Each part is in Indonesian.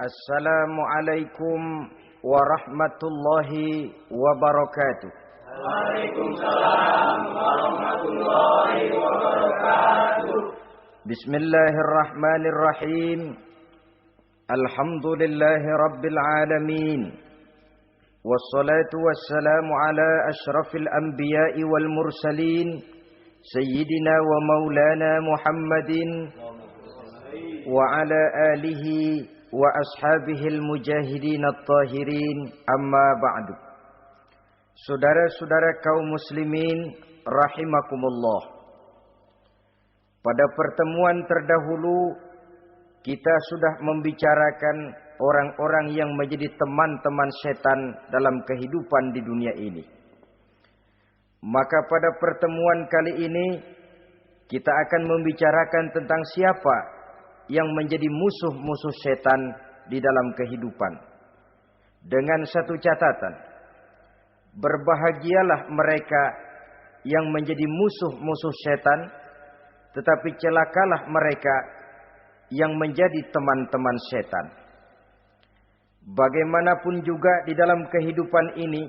Assalamualaikum warahmatullahi wabarakatuh. Waalaikumsalam warahmatullahi wabarakatuh. Bismillahirrahmanirrahim. Alhamdulillahi rabbil alamin. Wassalatu wassalamu ala ashrafil anbiya'i wal mursalin. Sayyidina wa maulana Muhammadin. Wa ala alihi wa ashabihil mujahidin at-tahirin, amma ba'du. Saudara-saudara kaum muslimin rahimakumullah. Pada pertemuan terdahulu kita sudah membicarakan orang-orang yang menjadi teman-teman setan dalam kehidupan di dunia ini. Maka pada pertemuan kali ini kita akan membicarakan tentang siapa yang menjadi musuh-musuh setan di dalam kehidupan. Dengan satu catatan, berbahagialah mereka yang menjadi musuh-musuh setan, tetapi celakalah mereka yang menjadi teman-teman setan. Bagaimanapun juga di dalam kehidupan ini,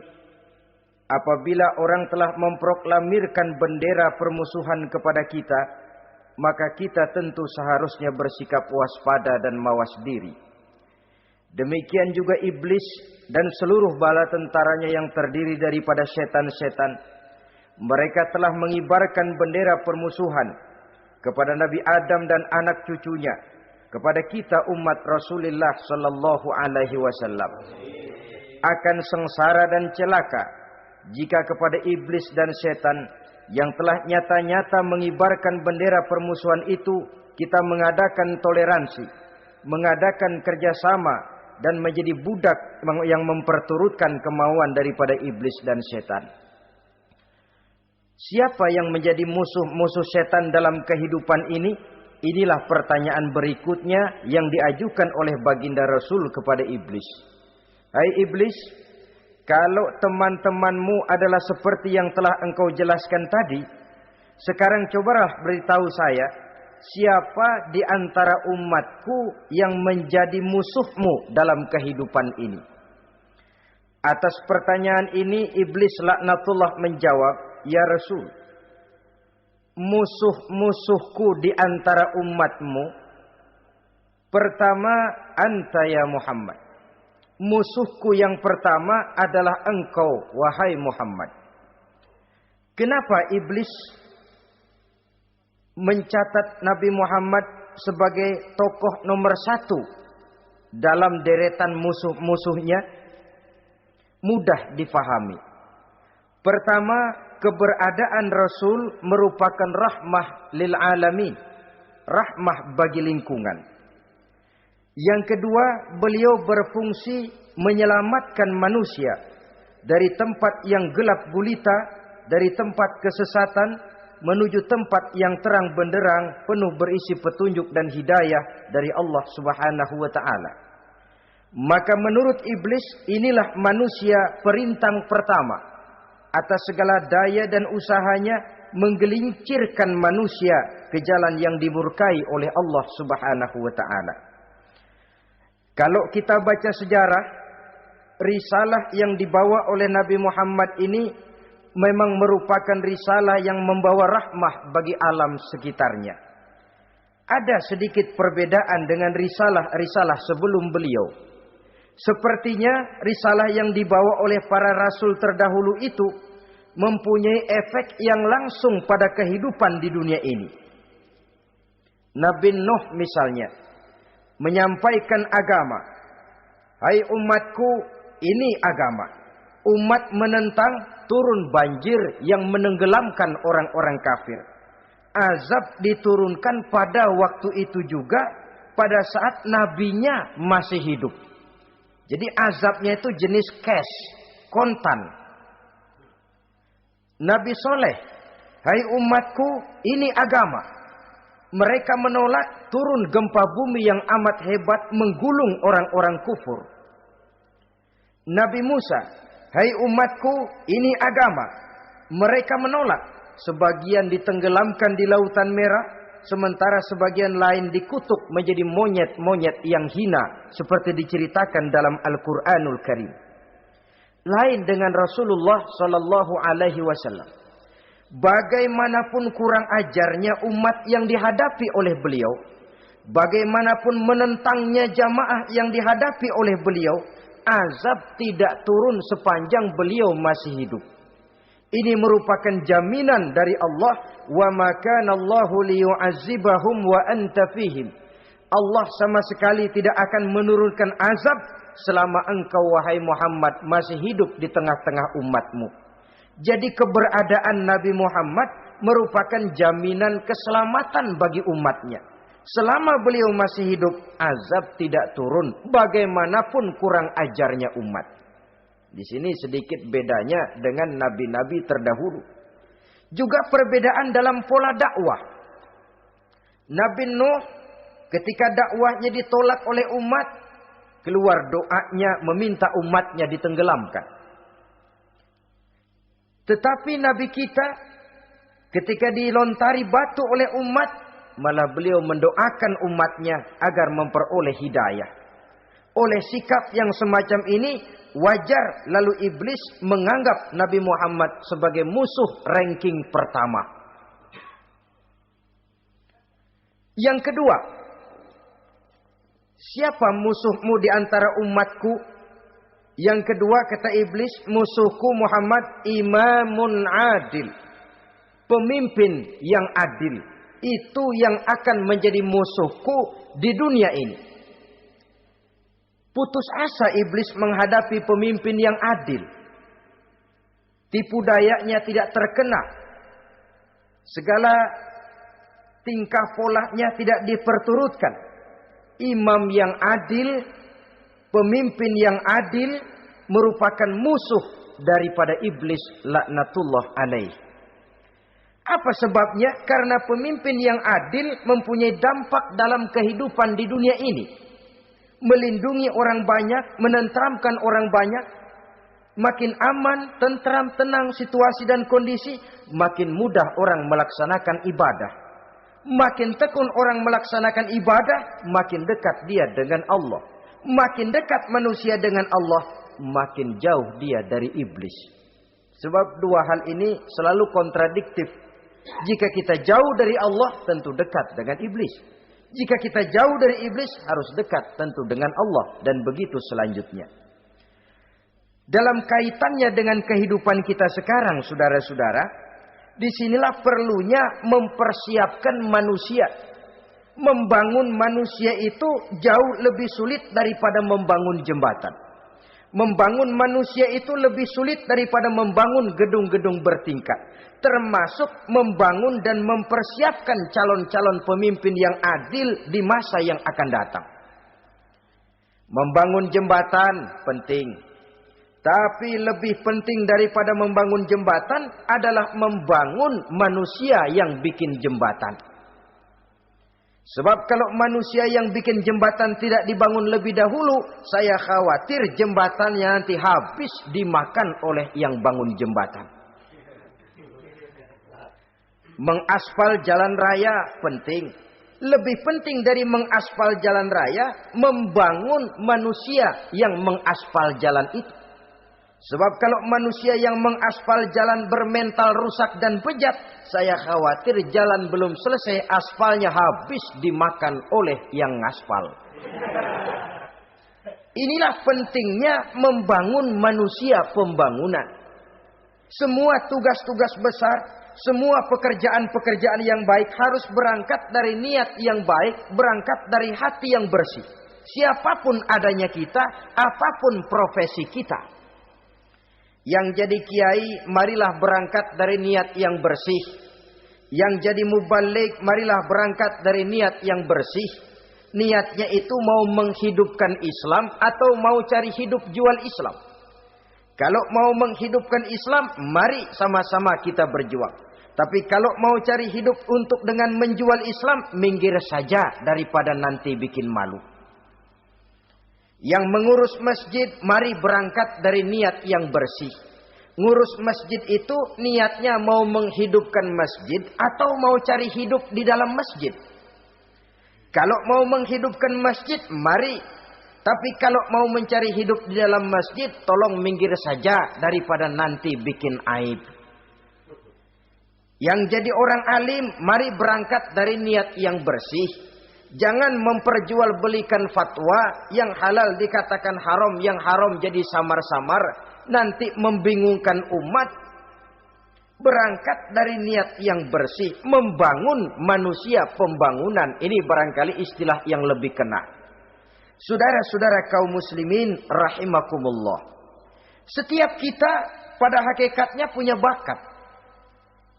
apabila orang telah memproklamirkan bendera permusuhan kepada kita, maka kita tentu seharusnya bersikap waspada dan mawas diri. Demikian juga iblis dan seluruh bala tentaranya yang terdiri daripada setan-setan. Mereka telah mengibarkan bendera permusuhan kepada Nabi Adam dan anak cucunya, kepada kita umat Rasulullah sallallahu alaihi wasallam. Akan sengsara dan celaka jika kepada iblis dan setan yang telah nyata-nyata mengibarkan bendera permusuhan itu kita mengadakan toleransi, mengadakan kerjasama, dan menjadi budak yang memperturutkan kemauan daripada iblis dan setan. Siapa yang menjadi musuh-musuh setan dalam kehidupan ini? Inilah pertanyaan berikutnya yang diajukan oleh baginda Rasul kepada iblis. Hai iblis, kalau teman-temanmu adalah seperti yang telah engkau jelaskan tadi, sekarang cobalah beritahu saya, siapa di antara umatku yang menjadi musuhmu dalam kehidupan ini? Atas pertanyaan ini, iblis laknatullah menjawab, ya Rasul, musuh-musuhku di antara umatmu, pertama, anta ya Muhammad. Musuhku yang pertama adalah engkau, wahai Muhammad. Kenapa iblis mencatat Nabi Muhammad sebagai tokoh nomor satu dalam deretan musuh-musuhnya? Mudah difahami. Pertama, keberadaan Rasul merupakan rahmah lil alamin, rahmah bagi lingkungan. Yang kedua, beliau berfungsi menyelamatkan manusia dari tempat yang gelap gulita, dari tempat kesesatan menuju tempat yang terang benderang penuh berisi petunjuk dan hidayah dari Allah Subhanahu wa taala. Maka menurut iblis, inilah manusia perintang pertama atas segala daya dan usahanya menggelincirkan manusia ke jalan yang dimurkai oleh Allah Subhanahu wa taala. Kalau kita baca sejarah, risalah yang dibawa oleh Nabi Muhammad ini memang merupakan risalah yang membawa rahmah bagi alam sekitarnya. Ada sedikit perbedaan dengan risalah-risalah sebelum beliau. Sepertinya risalah yang dibawa oleh para rasul terdahulu itu mempunyai efek yang langsung pada kehidupan di dunia ini. Nabi Nuh misalnya menyampaikan agama. Hai umatku, ini agama. Umat menentang, turun banjir yang menenggelamkan orang-orang kafir. Azab diturunkan pada waktu itu juga pada saat nabinya masih hidup. Jadi azabnya itu jenis cash, kontan. Nabi Soleh, hai umatku, ini agama. Mereka menolak, turun gempa bumi yang amat hebat menggulung orang-orang kufur. Nabi Musa, hai umatku, ini agama. Mereka menolak, sebagian ditenggelamkan di Lautan Merah, sementara sebagian lain dikutuk menjadi monyet-monyet yang hina seperti diceritakan dalam Al-Qur'anul Karim. Lain dengan Rasulullah sallallahu alaihi wasallam. Bagaimanapun kurang ajarnya umat yang dihadapi oleh beliau, bagaimanapun menentangnya jamaah yang dihadapi oleh beliau, azab tidak turun sepanjang beliau masih hidup. Ini merupakan jaminan dari Allah, wa ma kana Allahu liyu'azzibahum wa anta fihim. Allah sama sekali tidak akan menurunkan azab selama engkau wahai Muhammad masih hidup di tengah-tengah umatmu. Jadi keberadaan Nabi Muhammad merupakan jaminan keselamatan bagi umatnya. Selama beliau masih hidup, azab tidak turun bagaimanapun kurang ajarnya umat. Di sini sedikit bedanya dengan nabi-nabi terdahulu. Juga perbedaan dalam pola dakwah. Nabi Nuh ketika dakwahnya ditolak oleh umat, keluar doanya meminta umatnya ditenggelamkan. Tetapi Nabi kita ketika dilontari batu oleh umat, malah beliau mendoakan umatnya agar memperoleh hidayah. Oleh sikap yang semacam ini, wajar lalu iblis menganggap Nabi Muhammad sebagai musuh ranking pertama. Yang kedua, siapa musuhmu di antara umatku? Yang kedua kata iblis, musuhku Muhammad imamun adil. Pemimpin yang adil. Itu yang akan menjadi musuhku di dunia ini. Putus asa iblis menghadapi pemimpin yang adil. Tipu dayanya tidak terkena. Segala tingkah polanya tidak diperturutkan. Imam yang adil, pemimpin yang adil merupakan musuh daripada iblis laknatullah alaih. Apa sebabnya? Karena pemimpin yang adil mempunyai dampak dalam kehidupan di dunia ini. Melindungi orang banyak, menenteramkan orang banyak. Makin aman, tentram, tenang situasi dan kondisi, makin mudah orang melaksanakan ibadah. Makin tekun orang melaksanakan ibadah, makin dekat dia dengan Allah. Makin dekat manusia dengan Allah, makin jauh dia dari iblis. Sebab dua hal ini selalu kontradiktif. Jika kita jauh dari Allah, tentu dekat dengan iblis. Jika kita jauh dari iblis, harus dekat tentu dengan Allah. Dan begitu selanjutnya. Dalam kaitannya dengan kehidupan kita sekarang, saudara-saudara, disinilah perlunya mempersiapkan manusia. Membangun manusia itu jauh lebih sulit daripada membangun jembatan. Membangun manusia itu lebih sulit daripada membangun gedung-gedung bertingkat. Termasuk membangun dan mempersiapkan calon-calon pemimpin yang adil di masa yang akan datang. Membangun jembatan penting. Tapi lebih penting daripada membangun jembatan adalah membangun manusia yang bikin jembatan. Sebab kalau manusia yang bikin jembatan tidak dibangun lebih dahulu, saya khawatir jembatannya nanti habis dimakan oleh yang bangun jembatan. Mengaspal jalan raya penting. Lebih penting dari mengaspal jalan raya, membangun manusia yang mengaspal jalan itu. Sebab kalau manusia yang mengaspal jalan bermental rusak dan bejat, saya khawatir jalan belum selesai, aspalnya habis dimakan oleh yang ngaspal. Inilah pentingnya membangun manusia pembangunan. Semua tugas-tugas besar, semua pekerjaan-pekerjaan yang baik harus berangkat dari niat yang baik, berangkat dari hati yang bersih. Siapapun adanya kita, apapun profesi kita. Yang jadi kiai, marilah berangkat dari niat yang bersih. Yang jadi mubaligh, marilah berangkat dari niat yang bersih. Niatnya itu mau menghidupkan Islam atau mau cari hidup jual Islam. Kalau mau menghidupkan Islam, mari sama-sama kita berjuang. Tapi kalau mau cari hidup untuk dengan menjual Islam, minggir saja daripada nanti bikin malu. Yang mengurus masjid, mari berangkat dari niat yang bersih. Ngurus masjid itu niatnya mau menghidupkan masjid atau mau cari hidup di dalam masjid. Kalau mau menghidupkan masjid, mari. Tapi kalau mau mencari hidup di dalam masjid, tolong minggir saja daripada nanti bikin aib. Yang jadi orang alim, mari berangkat dari niat yang bersih. Jangan memperjualbelikan fatwa yang halal dikatakan haram, yang haram jadi samar-samar, nanti membingungkan umat. Berangkat dari niat yang bersih, membangun manusia, pembangunan. Ini barangkali istilah yang lebih kena. Saudara-saudara kaum muslimin rahimakumullah. Setiap kita pada hakikatnya punya bakat.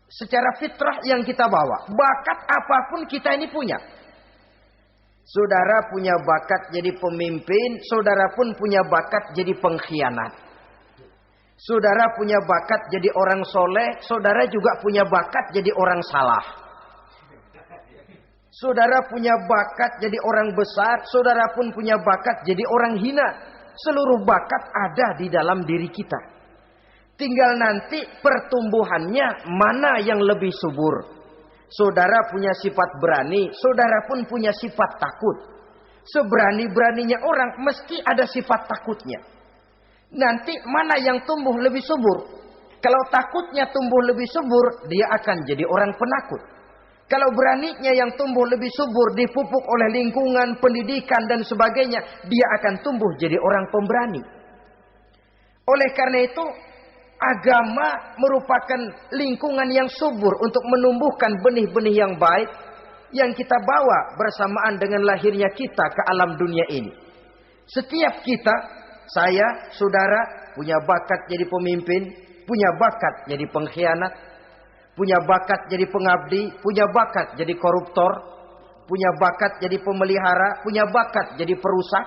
Secara fitrah yang kita bawa. Bakat apapun kita ini punya. Saudara punya bakat jadi pemimpin. Saudara pun punya bakat jadi pengkhianat. Saudara punya bakat jadi orang soleh. Saudara juga punya bakat jadi orang salah. Saudara punya bakat jadi orang besar. Saudara pun punya bakat jadi orang hina. Seluruh bakat ada di dalam diri kita. Tinggal nanti pertumbuhannya mana yang lebih subur. Saudara punya sifat berani. Saudara pun punya sifat takut. Seberani-beraninya orang mesti ada sifat takutnya. Nanti mana yang tumbuh lebih subur. Kalau takutnya tumbuh lebih subur, dia akan jadi orang penakut. Kalau beraninya yang tumbuh lebih subur, dipupuk oleh lingkungan, pendidikan dan sebagainya, dia akan tumbuh jadi orang pemberani. Oleh karena itu, agama merupakan lingkungan yang subur untuk menumbuhkan benih-benih yang baik yang kita bawa bersamaan dengan lahirnya kita ke alam dunia ini. Setiap kita, saya, saudara, punya bakat jadi pemimpin, punya bakat jadi pengkhianat, punya bakat jadi pengabdi, punya bakat jadi koruptor, punya bakat jadi pemelihara, punya bakat jadi perusak.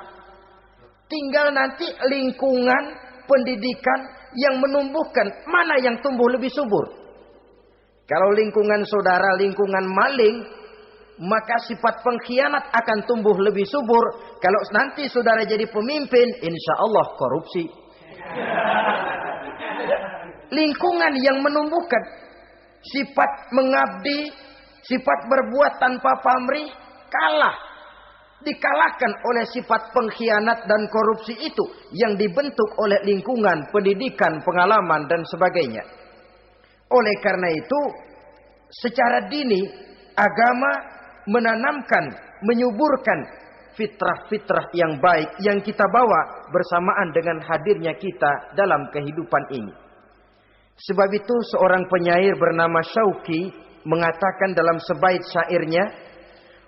Tinggal nanti lingkungan pendidikan yang menumbuhkan mana yang tumbuh lebih subur. Kalau lingkungan saudara lingkungan maling, maka sifat pengkhianat akan tumbuh lebih subur. Kalau nanti saudara jadi pemimpin, insya Allah korupsi. Lingkungan yang menumbuhkan sifat mengabdi, sifat berbuat tanpa pamrih, kalah. Dikalahkan oleh sifat pengkhianat dan korupsi itu yang dibentuk oleh lingkungan, pendidikan, pengalaman dan sebagainya. Oleh karena itu, secara dini, agama menanamkan, menyuburkan fitrah-fitrah yang baik yang kita bawa bersamaan dengan hadirnya kita dalam kehidupan ini. Sebab itu seorang penyair bernama Syauqi mengatakan dalam sebaik syairnya,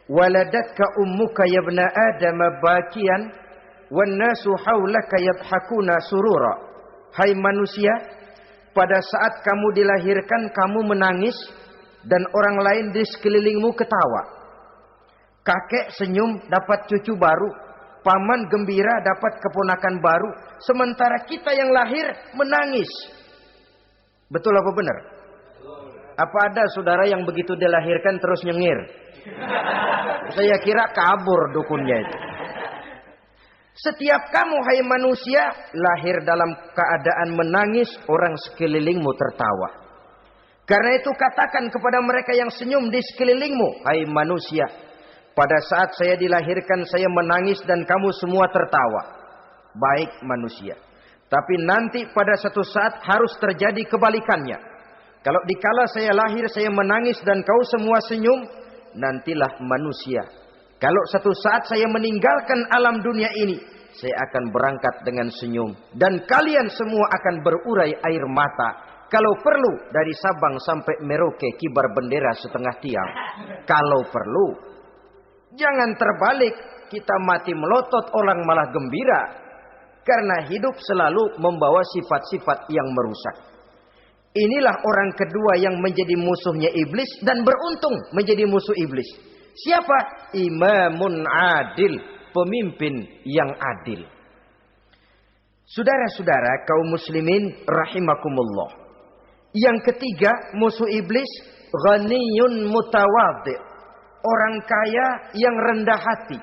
waladatka ummuka ya ibna adam bakian wan nasu haulaka yadhakuna surura. Hai manusia, pada saat kamu dilahirkan kamu menangis dan orang lain di sekelilingmu ketawa. Kakek senyum dapat cucu baru, paman gembira dapat keponakan baru, sementara kita yang lahir menangis. Betul apa benar? Apa ada saudara yang begitu dilahirkan terus nyengir? Saya kira kabur dukunnya itu. Setiap kamu hai manusia lahir dalam keadaan menangis, orang sekelilingmu tertawa. Karena itu katakan kepada mereka yang senyum di sekelilingmu, hai manusia, pada saat saya dilahirkan saya menangis dan kamu semua tertawa. Baik manusia. Tapi nanti pada satu saat harus terjadi kebalikannya. Kalau dikala saya lahir saya menangis dan kau semua senyum, nantilah manusia. Kalau satu saat saya meninggalkan alam dunia ini, saya akan berangkat dengan senyum. Dan kalian semua akan berurai air mata. Kalau perlu dari Sabang sampai Merauke kibar bendera setengah tiang. Kalau perlu. Jangan terbalik, kita mati melotot orang malah gembira. Karena hidup selalu membawa sifat-sifat yang merusak. Inilah orang kedua yang menjadi musuhnya iblis dan beruntung menjadi musuh iblis. Siapa? Imamun adil, pemimpin yang adil. Saudara-saudara kaum muslimin rahimakumullah. Yang ketiga musuh iblis, ghaniyun mutawadhi. Orang kaya yang rendah hati.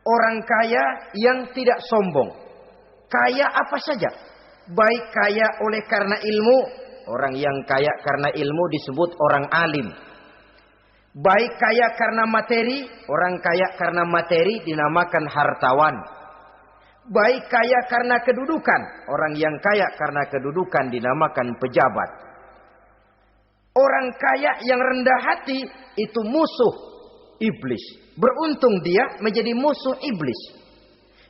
Orang kaya yang tidak sombong. Kaya apa saja. Baik kaya oleh karena ilmu, orang yang kaya karena ilmu disebut orang alim. Baik kaya karena materi, orang kaya karena materi dinamakan hartawan. Baik kaya karena kedudukan, orang yang kaya karena kedudukan dinamakan pejabat. Orang kaya yang rendah hati itu musuh iblis. Beruntung dia menjadi musuh iblis.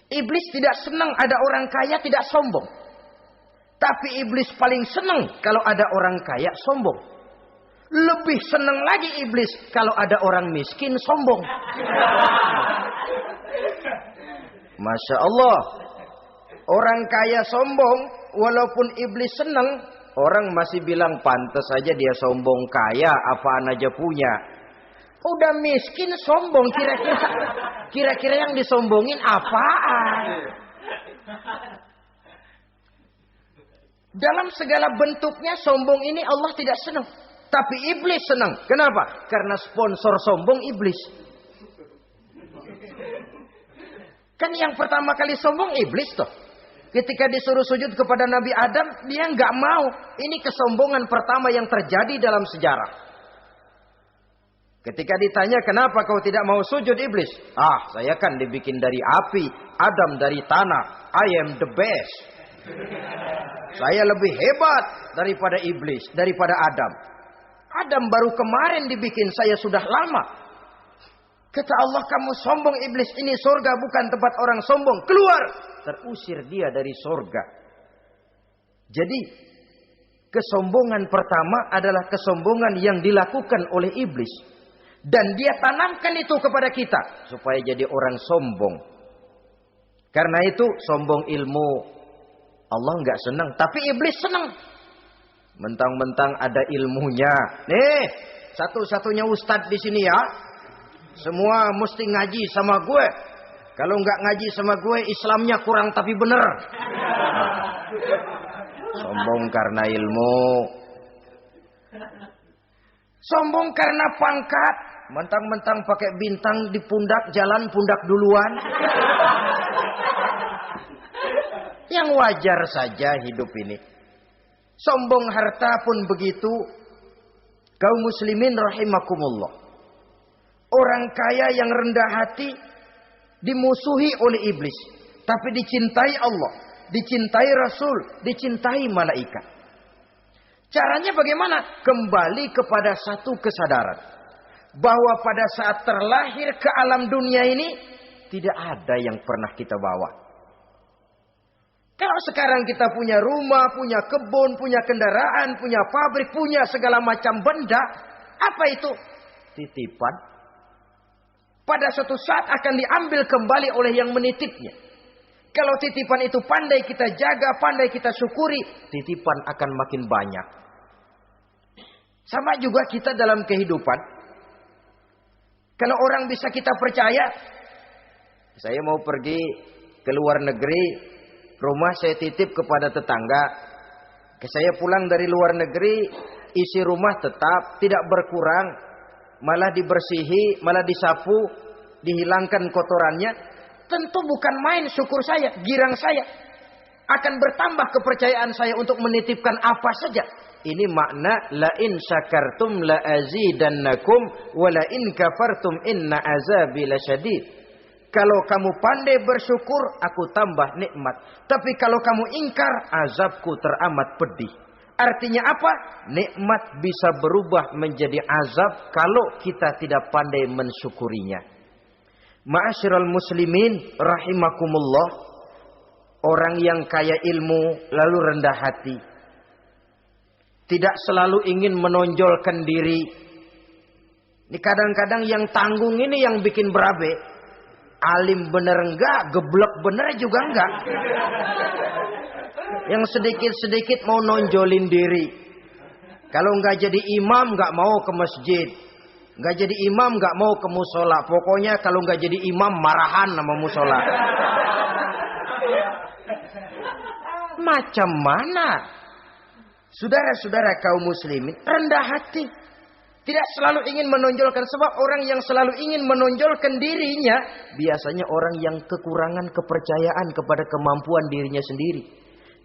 Iblis tidak senang ada orang kaya tidak sombong. Tapi iblis paling senang kalau ada orang kaya sombong. Lebih senang lagi iblis kalau ada orang miskin sombong. Masya Allah. Orang kaya sombong, walaupun iblis senang, orang masih bilang pantas saja dia sombong, kaya apaan aja punya. Udah miskin sombong, kira-kira yang disombongin apaan? Dalam segala bentuknya sombong ini Allah tidak senang. Tapi iblis senang. Kenapa? Karena sponsor sombong iblis. Kan yang pertama kali sombong iblis toh. Ketika disuruh sujud kepada Nabi Adam, dia nggak mau. Ini kesombongan pertama yang terjadi dalam sejarah. Ketika ditanya kenapa kau tidak mau sujud iblis? Saya kan dibikin dari api, Adam dari tanah. I am the best. Saya lebih hebat daripada iblis, daripada Adam. Adam baru kemarin dibikin, saya sudah lama. Kata Allah, kamu sombong iblis, ini surga bukan tempat orang sombong. Keluar! Terusir dia dari surga. Jadi, kesombongan pertama adalah kesombongan yang dilakukan oleh iblis. Dan dia tanamkan itu kepada kita. Supaya jadi orang sombong. Karena itu, sombong ilmu. Allah nggak senang, tapi iblis senang. Mentang-mentang ada ilmunya. Nih, satu-satunya ustadz di sini ya. Semua mesti ngaji sama gue. Kalau nggak ngaji sama gue, Islamnya kurang tapi bener. Sombong karena ilmu. Sombong karena pangkat. Mentang-mentang pakai bintang di pundak, jalan pundak duluan. Yang wajar saja hidup ini. Sombong harta pun begitu. Kaum muslimin rahimakumullah. Orang kaya yang rendah hati dimusuhi oleh iblis. Tapi dicintai Allah. Dicintai Rasul. Dicintai malaikat. Caranya bagaimana? Kembali kepada satu kesadaran. Bahwa pada saat terlahir ke alam dunia ini. Tidak ada yang pernah kita bawa. Kalau sekarang kita punya rumah, punya kebun, punya kendaraan, punya pabrik, punya segala macam benda. Apa itu? Titipan. Pada suatu saat akan diambil kembali oleh yang menitipnya. Kalau titipan itu pandai kita jaga, pandai kita syukuri, titipan akan makin banyak. Sama juga kita dalam kehidupan. Kalau orang bisa kita percaya, saya mau pergi ke luar negeri, rumah saya titip kepada tetangga. Saya pulang dari luar negeri, isi rumah tetap tidak berkurang, malah dibersihi, malah disapu, dihilangkan kotorannya. Tentu bukan main syukur saya, girang saya. Akan bertambah kepercayaan saya untuk menitipkan apa saja. Ini makna la in syakartum la azidannakum wa la in kafartum inna azabi lasyadid. Kalau kamu pandai bersyukur, aku tambah nikmat. Tapi kalau kamu ingkar, azabku teramat pedih. Artinya apa? Nikmat bisa berubah menjadi azab kalau kita tidak pandai mensyukurinya. Ma'asyiral muslimin rahimakumullah. Orang yang kaya ilmu lalu rendah hati. Tidak selalu ingin menonjolkan diri. Ini kadang-kadang yang tanggung ini yang bikin berabe. Alim bener enggak, geblek bener juga enggak. Yang sedikit-sedikit mau nonjolin diri. Kalau enggak jadi imam enggak mau ke masjid. Enggak jadi imam enggak mau ke musola. Pokoknya kalau enggak jadi imam marahan sama musola. Macam mana? Saudara-saudara kaum muslimin rendah hati. Tidak selalu ingin menonjolkan. Sebab orang yang selalu ingin menonjolkan dirinya. Biasanya orang yang kekurangan kepercayaan kepada kemampuan dirinya sendiri.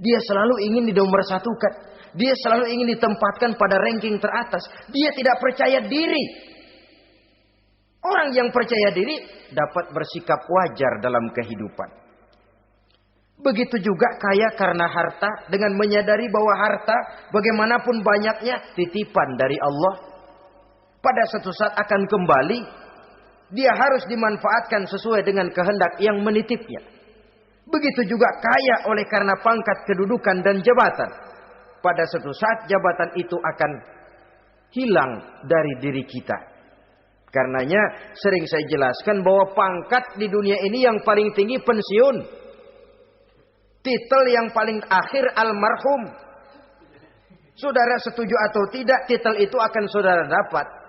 Dia selalu ingin dinomorsatukan. Dia selalu ingin ditempatkan pada ranking teratas. Dia tidak percaya diri. Orang yang percaya diri dapat bersikap wajar dalam kehidupan. Begitu juga kaya karena harta, dengan menyadari bahwa harta bagaimanapun banyaknya titipan dari Allah. Pada suatu saat akan kembali. Dia harus dimanfaatkan sesuai dengan kehendak yang menitipnya. Begitu juga kaya oleh karena pangkat, kedudukan dan jabatan. Pada suatu saat jabatan itu akan hilang dari diri kita. Karenanya sering saya jelaskan bahwa pangkat di dunia ini yang paling tinggi pensiun. Titel yang paling akhir almarhum. Saudara setuju atau tidak, titel itu akan saudara dapat.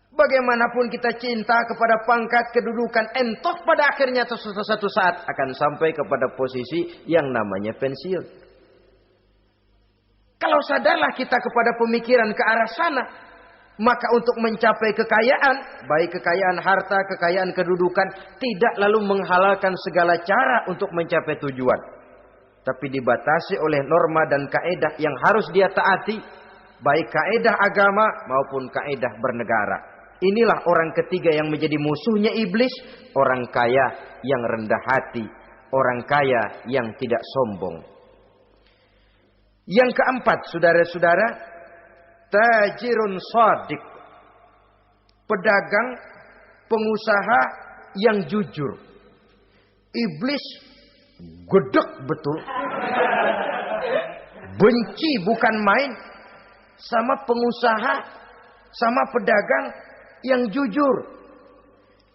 Bagaimanapun kita cinta kepada pangkat, kedudukan, entoh pada akhirnya suatu saat akan sampai kepada posisi yang namanya pensiun. Kalau sadarlah kita kepada pemikiran ke arah sana, maka untuk mencapai kekayaan, baik kekayaan harta, kekayaan kedudukan, tidak lalu menghalalkan segala cara untuk mencapai tujuan. Tapi dibatasi oleh norma dan kaedah yang harus dia taati, baik kaedah agama maupun kaedah bernegara. Inilah orang ketiga yang menjadi musuhnya iblis, orang kaya yang rendah hati, orang kaya yang tidak sombong. Yang keempat, saudara-saudara, tajirun shadiq, pedagang, pengusaha yang jujur. Iblis gedek betul, benci bukan main sama pengusaha, sama pedagang yang jujur,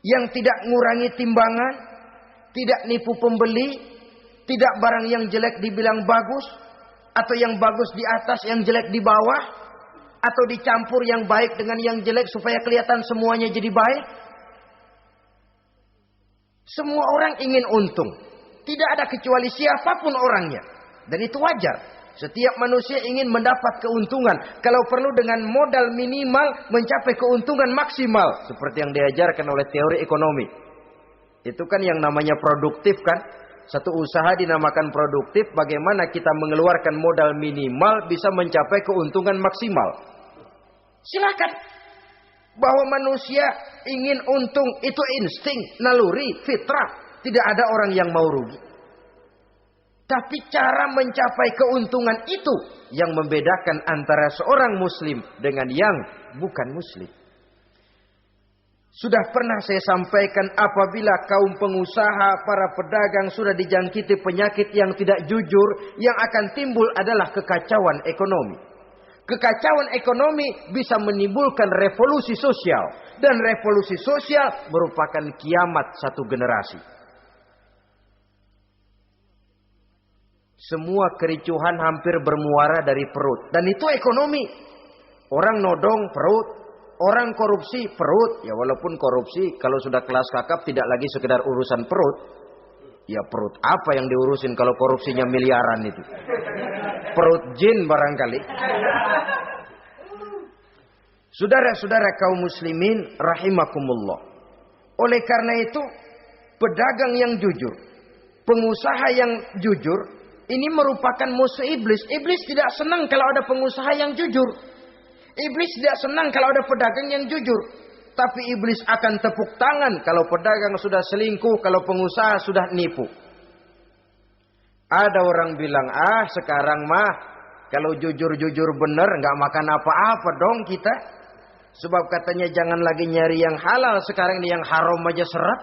yang tidak ngurangi timbangan, tidak nipu pembeli, tidak barang yang jelek dibilang bagus, atau yang bagus di atas yang jelek di bawah, atau dicampur yang baik dengan yang jelek supaya kelihatan semuanya jadi baik. Semua orang ingin untung. Tidak ada kecuali siapapun orangnya. Dan itu wajar. Setiap manusia ingin mendapat keuntungan. Kalau perlu dengan modal minimal mencapai keuntungan maksimal. Seperti yang diajarkan oleh teori ekonomi. Itu kan yang namanya produktif kan. Satu usaha dinamakan produktif. Bagaimana kita mengeluarkan modal minimal bisa mencapai keuntungan maksimal. Silakan. Bahwa manusia ingin untung itu insting, naluri, fitrah. Tidak ada orang yang mau rugi. Tapi cara mencapai keuntungan itu yang membedakan antara seorang muslim dengan yang bukan muslim. Sudah pernah saya sampaikan, apabila kaum pengusaha, para pedagang sudah dijangkiti penyakit yang tidak jujur, yang akan timbul adalah kekacauan ekonomi. Kekacauan ekonomi bisa menimbulkan revolusi sosial. Dan revolusi sosial merupakan kiamat satu generasi. Semua kericuhan hampir bermuara dari perut. Dan itu ekonomi. Orang nodong perut. Orang korupsi perut. Ya walaupun korupsi kalau sudah kelas kakap tidak lagi sekedar urusan perut. Ya perut apa yang diurusin kalau korupsinya miliaran itu. Perut jin barangkali. Saudara-saudara kaum muslimin rahimakumullah. Oleh karena itu, pedagang yang jujur, pengusaha yang jujur, ini merupakan musuh iblis. Iblis tidak senang kalau ada pengusaha yang jujur. Iblis tidak senang kalau ada pedagang yang jujur. Tapi iblis akan tepuk tangan kalau pedagang sudah selingkuh, kalau pengusaha sudah nipu. Ada orang bilang, sekarang mah kalau jujur-jujur benar nggak makan apa-apa dong kita. Sebab katanya jangan lagi nyari yang halal, sekarang ini yang haram aja seret.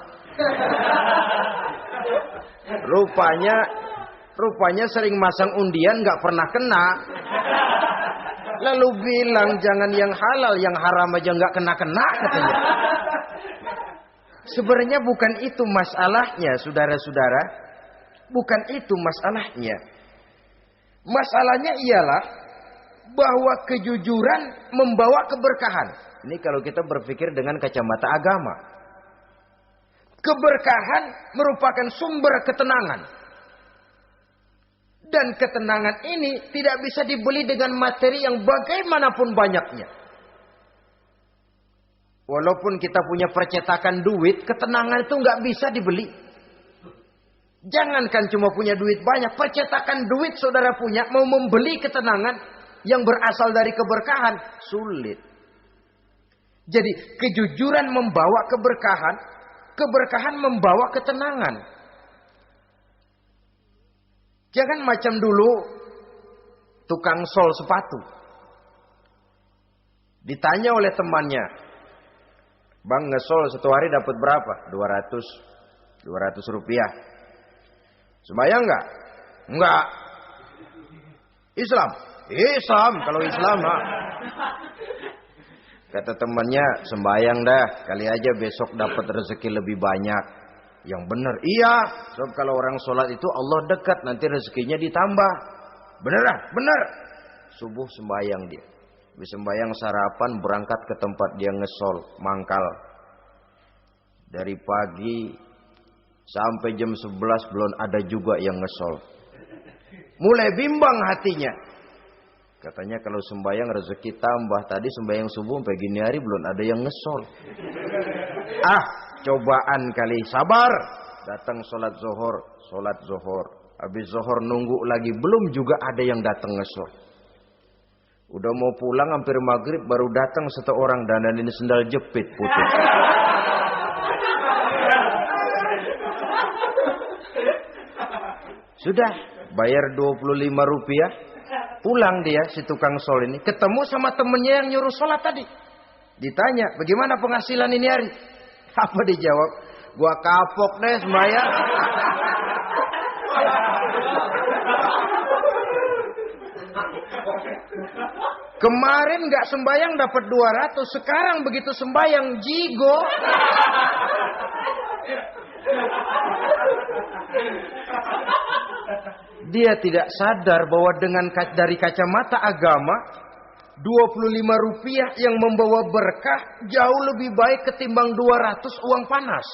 Rupanya sering masang undian nggak pernah kena. Lalu bilang jangan yang halal, yang haram aja nggak kena-kena katanya. Sebenarnya bukan itu masalahnya, saudara-saudara. Bukan itu masalahnya. Masalahnya ialah bahwa kejujuran membawa keberkahan. Ini kalau kita berpikir dengan kacamata agama. Keberkahan merupakan sumber ketenangan. Dan ketenangan ini tidak bisa dibeli dengan materi yang bagaimanapun banyaknya. Walaupun kita punya percetakan duit, ketenangan itu nggak bisa dibeli. Jangankan cuma punya duit banyak, percetakan duit saudara punya, mau membeli ketenangan yang berasal dari keberkahan, sulit. Jadi kejujuran membawa keberkahan, keberkahan membawa ketenangan. Jangan macam dulu tukang sol sepatu. Ditanya oleh temannya, "Bang, ngesol satu hari dapat berapa?" 200 rupiah. Sembayang enggak? Enggak. Islam? Islam, kalau Islam mah. Kata temannya, "Sembayang dah, kali aja besok dapat rezeki lebih banyak." Yang benar, iya. Sebab kalau orang sholat itu Allah dekat, nanti rezekinya ditambah. Bener lah, bener. Subuh sembayang dia. Habis sembayang sarapan, berangkat ke tempat dia ngesol, mangkal. Dari pagi sampai jam 11 belum ada juga yang ngesol. Mulai bimbang hatinya. Katanya kalau sembayang rezeki tambah. Tadi sembayang subuh sampai gini hari belum ada yang ngesol. Cobaan kali, sabar. Datang sholat zuhur. Habis zuhur nunggu lagi, belum juga ada yang datang ngesol. Udah mau pulang hampir maghrib, baru datang satu orang dandan ini sendal jepit putih. Sudah bayar 25 rupiah, pulang dia si tukang sol ini, ketemu sama temennya yang nyuruh sholat tadi. Ditanya, "Bagaimana penghasilan ini hari?" Apa dijawab? "Gua kapok deh sembahyang." Kemarin gak sembayang dapat 200, sekarang begitu sembayang jigo. Dia tidak sadar bahwa dari kacamata agama, 25 rupiah yang membawa berkah jauh lebih baik ketimbang 200 uang panas.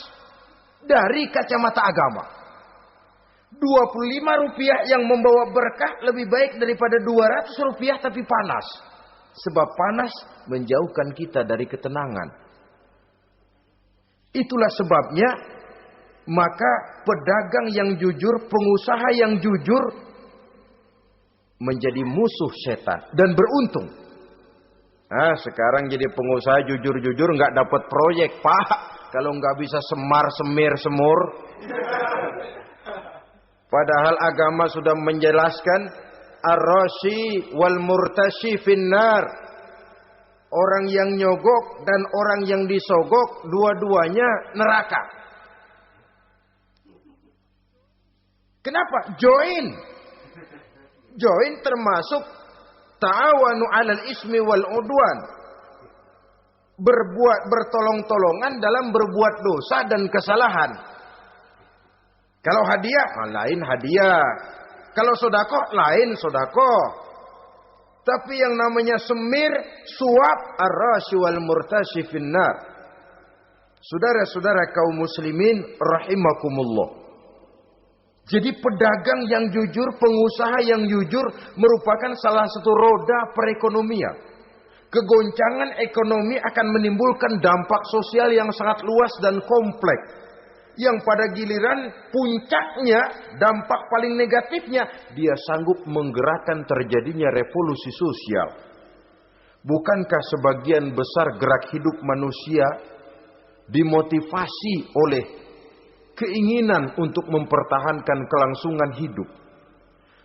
Dari kacamata agama, 25 rupiah yang membawa berkah lebih baik daripada 200 rupiah tapi panas. Sebab panas menjauhkan kita dari ketenangan. Itulah sebabnya, maka pedagang yang jujur, pengusaha yang jujur menjadi musuh setan dan beruntung. Sekarang jadi pengusaha jujur-jujur nggak dapat proyek, Pak. Kalau nggak bisa semur. Padahal agama sudah menjelaskan ar-rashi wal murtashi finnar. Orang yang nyogok dan orang yang disogok, dua-duanya neraka. Kenapa? Join termasuk ta'awanu 'alal ismi wal udwan. Bertolong-tolongan dalam berbuat dosa dan kesalahan. Kalau hadiah, lain hadiah. Kalau sedekah, lain sedekah. Tapi yang namanya semir, suap, ar-rashi wal murtashi finnar. Saudara-saudara kaum muslimin rahimakumullah. Jadi pedagang yang jujur, pengusaha yang jujur merupakan salah satu roda perekonomian. Kegoncangan ekonomi akan menimbulkan dampak sosial yang sangat luas dan kompleks. Yang pada giliran puncaknya, dampak paling negatifnya, dia sanggup menggerakkan terjadinya revolusi sosial. Bukankah sebagian besar gerak hidup manusia dimotivasi oleh keinginan untuk mempertahankan kelangsungan hidup?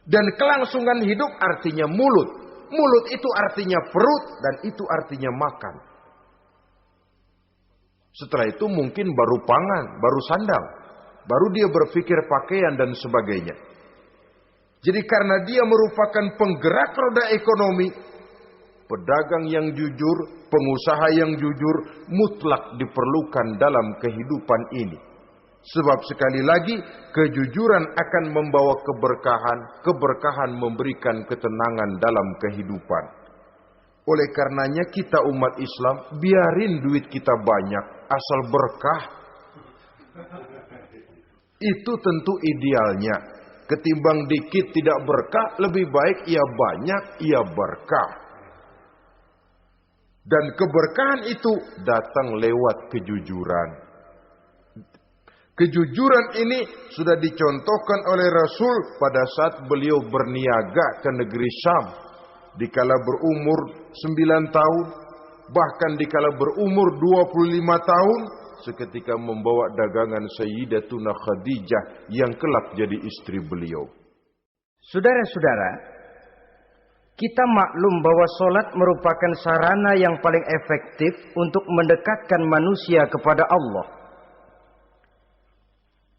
Dan kelangsungan hidup artinya mulut. Mulut itu artinya perut dan itu artinya makan. Setelah itu mungkin baru pangan, baru sandang. Baru dia berpikir pakaian dan sebagainya. Jadi karena dia merupakan penggerak roda ekonomi, pedagang yang jujur, pengusaha yang jujur mutlak diperlukan dalam kehidupan ini. Sebab sekali lagi, kejujuran akan membawa keberkahan, keberkahan memberikan ketenangan dalam kehidupan. Oleh karenanya kita umat Islam, biarin duit kita banyak, asal berkah. Itu tentu idealnya. Ketimbang dikit tidak berkah, lebih baik ia banyak, ia berkah. Dan keberkahan itu datang lewat kejujuran. Kejujuran ini sudah dicontohkan oleh Rasul pada saat beliau berniaga ke negeri Syam. Dikala berumur 9 tahun, bahkan dikala berumur 25 tahun, seketika membawa dagangan Sayyidatuna Khadijah yang kelak jadi istri beliau. Saudara-saudara, kita maklum bahwa solat merupakan sarana yang paling efektif untuk mendekatkan manusia kepada Allah.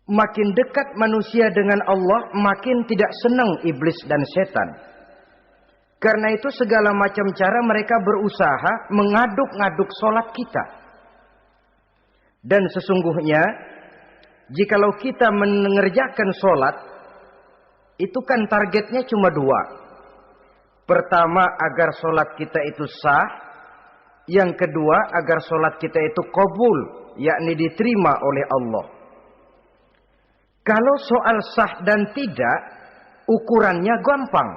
Makin dekat manusia dengan Allah, makin tidak senang iblis dan setan. Karena itu segala macam cara mereka berusaha mengaduk-ngaduk solat kita. Dan sesungguhnya, jikalau kita mengerjakan solat, itu kan targetnya cuma 2. Pertama, agar solat kita itu sah. Yang kedua, agar solat kita itu qabul, yakni diterima oleh Allah. Kalau soal sah dan tidak, ukurannya gampang.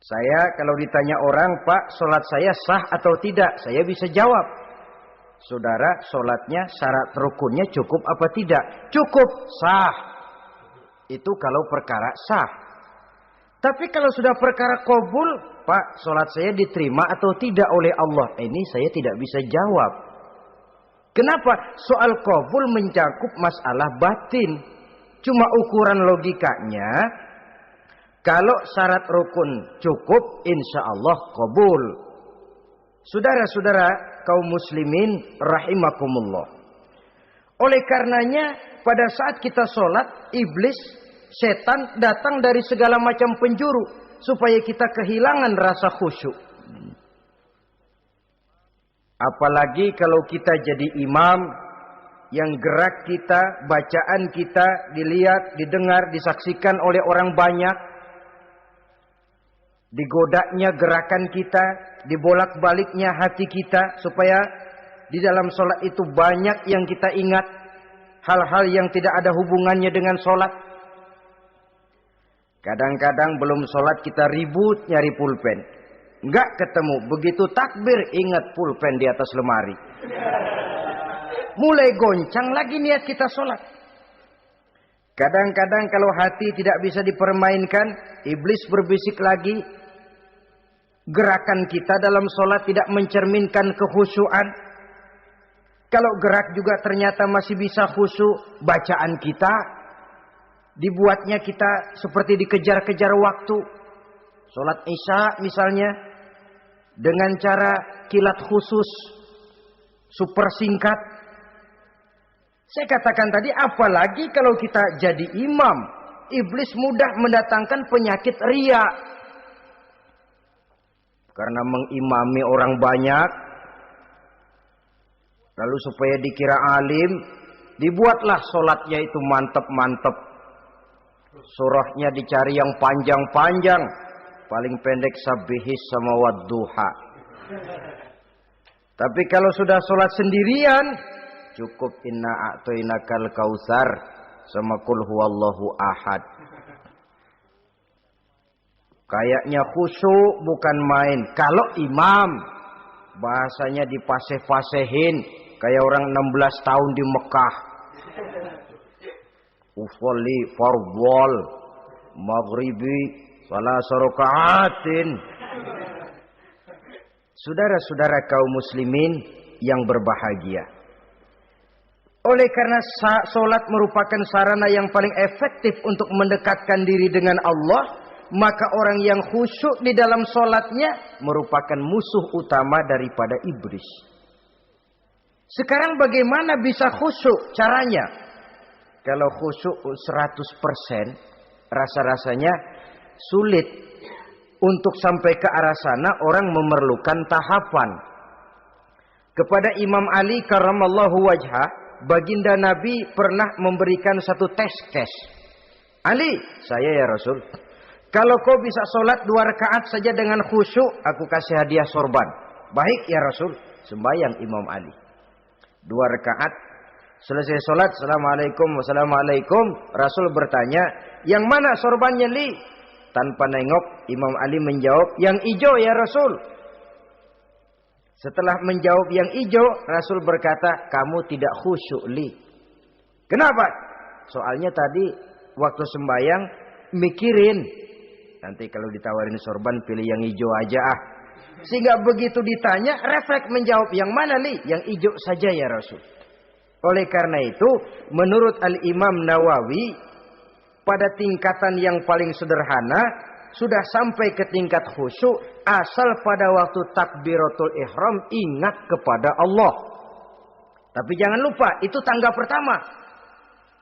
Saya kalau ditanya orang, Pak, solat saya sah atau tidak? Saya bisa jawab. Saudara, solatnya syarat rukunnya cukup apa tidak? Cukup, sah. Itu kalau perkara sah. Tapi kalau sudah perkara qabul, Pak, solat saya diterima atau tidak oleh Allah? Ini saya tidak bisa jawab. Kenapa? Soal qabul mencakup masalah batin. Cuma ukuran logikanya, kalau syarat rukun cukup, insya Allah qabul. Saudara-saudara kaum muslimin rahimakumullah. Oleh karenanya, pada saat kita sholat, iblis, setan datang dari segala macam penjuru supaya kita kehilangan rasa khusyuk. Apalagi kalau kita jadi imam yang gerak kita, bacaan kita dilihat, didengar, disaksikan oleh orang banyak. Digodanya gerakan kita, dibolak-baliknya hati kita supaya di dalam sholat itu banyak yang kita ingat. Hal-hal yang tidak ada hubungannya dengan sholat. Kadang-kadang belum sholat kita ribut nyari pulpen. Enggak ketemu. Begitu takbir ingat pulpen di atas lemari. Mulai goncang lagi niat kita sholat. Kadang-kadang kalau hati tidak bisa dipermainkan, iblis berbisik lagi. Gerakan kita dalam sholat tidak mencerminkan kekhusyuan. Kalau gerak juga ternyata masih bisa khusyuk, bacaan kita dibuatnya kita seperti dikejar-kejar waktu. Sholat Isya misalnya, dengan cara kilat khusus, super singkat. Saya katakan tadi, apalagi kalau kita jadi imam, iblis mudah mendatangkan penyakit riya. Karena mengimami orang banyak, lalu supaya dikira alim, dibuatlah sholatnya itu mantep-mantep. Surahnya dicari yang panjang-panjang. Paling pendek sabihis sama wadduha. Tapi kalau sudah sholat sendirian, cukup inna a'toinakal kautsar sama kul huwallahu ahad. Kayaknya khusyuk bukan main. Kalau imam, bahasanya dipaseh-pasehin. Kayak orang 16 tahun di Mekah. Usolli fardhol maghribi salah rokaatin. Saudara-saudara kaum muslimin yang berbahagia. Oleh karena solat merupakan sarana yang paling efektif untuk mendekatkan diri dengan Allah, maka orang yang khusyuk di dalam solatnya merupakan musuh utama daripada iblis. Sekarang bagaimana bisa khusyuk caranya? Kalau khusyuk 100%, rasa-rasanya sulit. Untuk sampai ke arah sana orang memerlukan tahapan. Kepada Imam Ali karramallahu wajhah, baginda Nabi pernah memberikan satu tes. Ali, saya ya Rasul, kalau kau bisa sholat 2 rakaat saja dengan khusyuk, aku kasih hadiah sorban. Baik ya Rasul, sembahyang Imam Ali 2 rakaat. Selesai sholat, assalamualaikum, wassalamualaikum. Rasul bertanya, yang mana sorbannya Li? Tanpa nengok, Imam Ali menjawab, yang hijau ya Rasul. Setelah menjawab yang hijau, Rasul berkata, kamu tidak khusyuk Li. Kenapa? Soalnya tadi waktu sembahyang mikirin. Nanti kalau ditawarin sorban pilih yang hijau aja ah. Sehingga begitu ditanya refleks menjawab yang mana li? Yang hijau saja ya Rasul. Oleh karena itu menurut Al-Imam Nawawi pada tingkatan yang paling sederhana sudah sampai ke tingkat khusyuk asal pada waktu takbiratul ihram ingat kepada Allah. Tapi jangan lupa itu tangga pertama.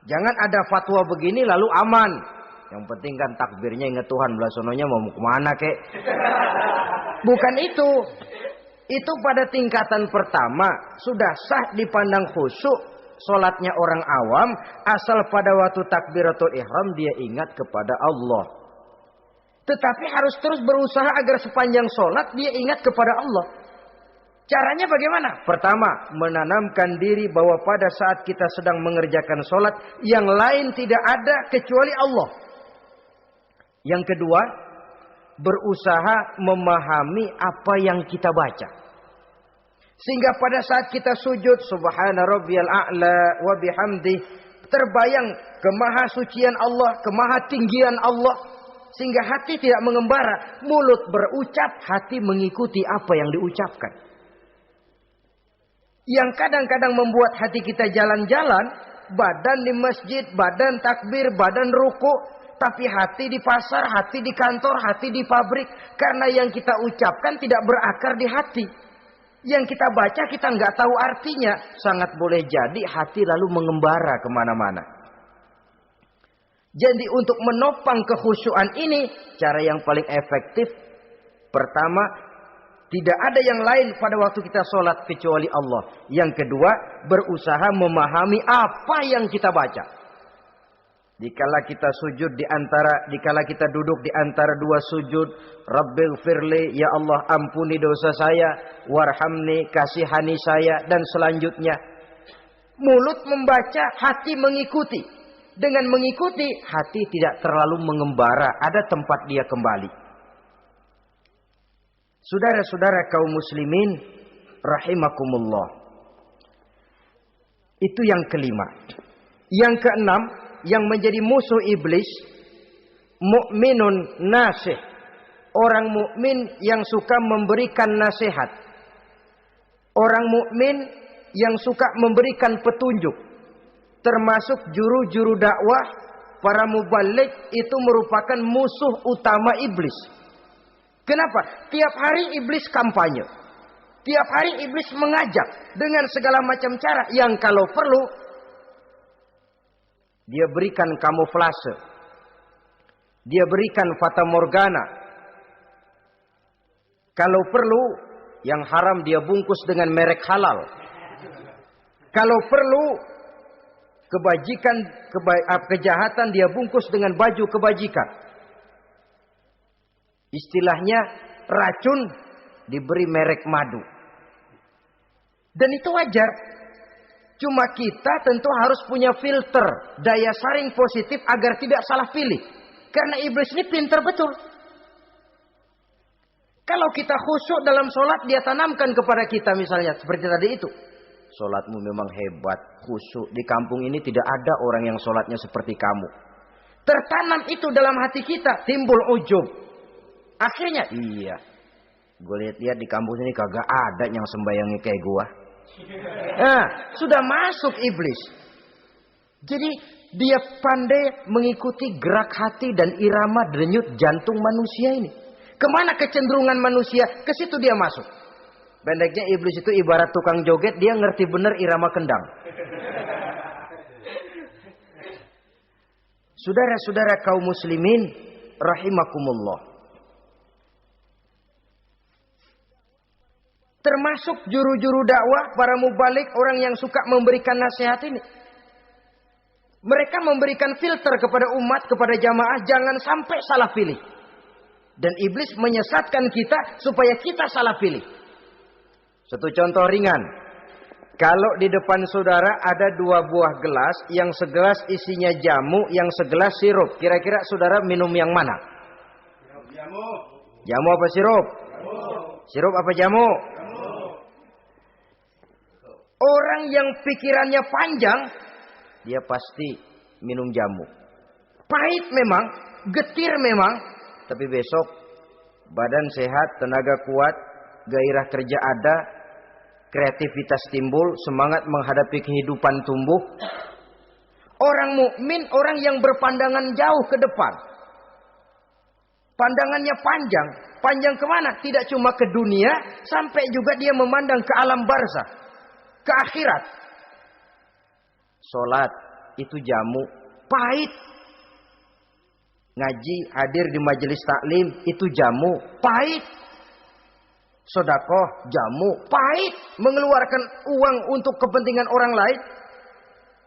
Jangan ada fatwa begini lalu aman. Yang penting kan takbirnya ingat Tuhan, belasononya mau kemana kek. Bukan itu. Itu pada tingkatan pertama sudah sah dipandang khusyuk solatnya orang awam asal pada waktu takbiratul ihram dia ingat kepada Allah. Tetapi harus terus berusaha agar sepanjang solat dia ingat kepada Allah. Caranya bagaimana? Pertama, menanamkan diri bahwa pada saat kita sedang mengerjakan solat yang lain tidak ada kecuali Allah. Yang kedua, berusaha memahami apa yang kita baca. Sehingga pada saat kita sujud, subhana rabbiyal a'la wa bihamdi, terbayang kemahasucian Allah, kemahatinggian Allah. Sehingga hati tidak mengembara, mulut berucap, hati mengikuti apa yang diucapkan. Yang kadang-kadang membuat hati kita jalan-jalan, badan di masjid, badan takbir, badan ruku, tapi hati di pasar, hati di kantor, hati di pabrik. Karena yang kita ucapkan tidak berakar di hati. Yang kita baca kita nggak tahu artinya. Sangat boleh jadi hati lalu mengembara kemana-mana. Jadi untuk menopang kekhusyuan ini, cara yang paling efektif, pertama, tidak ada yang lain pada waktu kita sholat kecuali Allah. Yang kedua, berusaha memahami apa yang kita baca. Dikala kita sujud dikala kita duduk di antara dua sujud, Rabbighfirli, ya Allah ampuni dosa saya, warhamni, kasihani saya, dan selanjutnya. Mulut membaca, hati mengikuti. Dengan mengikuti, hati tidak terlalu mengembara, ada tempat dia kembali. Saudara-saudara kaum muslimin rahimakumullah. Itu yang kelima. Yang keenam, yang menjadi musuh iblis, mukminun nasih. Orang mukmin yang suka memberikan nasihat. Orang mukmin yang suka memberikan petunjuk. Termasuk juru-juru dakwah, para mubaligh itu merupakan musuh utama iblis. Kenapa? Tiap hari iblis kampanye. Tiap hari iblis mengajak dengan segala macam cara yang kalau perlu dia berikan kamuflase. Dia berikan fata morgana. Kalau perlu yang haram dia bungkus dengan merek halal. Kalau perlu kejahatan dia bungkus dengan baju kebajikan. Istilahnya racun diberi merek madu. Dan itu wajar. Cuma kita tentu harus punya filter, daya saring positif agar tidak salah pilih. Karena iblis ini pintar betul. Kalau kita khusyuk dalam sholat, dia tanamkan kepada kita misalnya seperti tadi itu. Sholatmu memang hebat, khusyuk. Di kampung ini tidak ada orang yang sholatnya seperti kamu. Tertanam itu dalam hati kita, timbul ujub. Akhirnya, iya. Gue lihat-lihat di kampung ini kagak ada yang sembayangnya kayak gua. Nah, sudah masuk iblis. Jadi dia pandai mengikuti gerak hati dan irama denyut jantung manusia ini. Kemana kecenderungan manusia, ke situ dia masuk. Pendeknya iblis itu ibarat tukang joget, dia ngerti benar irama kendang. Saudara-saudara kaum muslimin rahimakumullah. Termasuk juru-juru dakwah, para mubaligh, orang yang suka memberikan nasihat ini. Mereka memberikan filter kepada umat, kepada jamaah, jangan sampai salah pilih. Dan iblis menyesatkan kita supaya kita salah pilih. Satu contoh ringan. Kalau di depan saudara ada dua buah gelas, yang segelas isinya jamu, yang segelas sirup. Kira-kira saudara minum yang mana? Jamu. Jamu apa sirup? Jamu. Sirup apa jamu? Orang yang pikirannya panjang, dia pasti minum jamu. Pahit memang, getir memang, tapi besok badan sehat, tenaga kuat, gairah kerja ada, kreativitas timbul, semangat menghadapi kehidupan tumbuh. Orang mukmin, orang yang berpandangan jauh ke depan. Pandangannya panjang. Panjang kemana? Tidak cuma ke dunia, sampai juga dia memandang ke alam barzah, ke akhirat. Salat itu jamu, pahit. Ngaji, hadir di majelis taklim itu jamu, pahit. Sedekah, jamu, pahit. Mengeluarkan uang untuk kepentingan orang lain.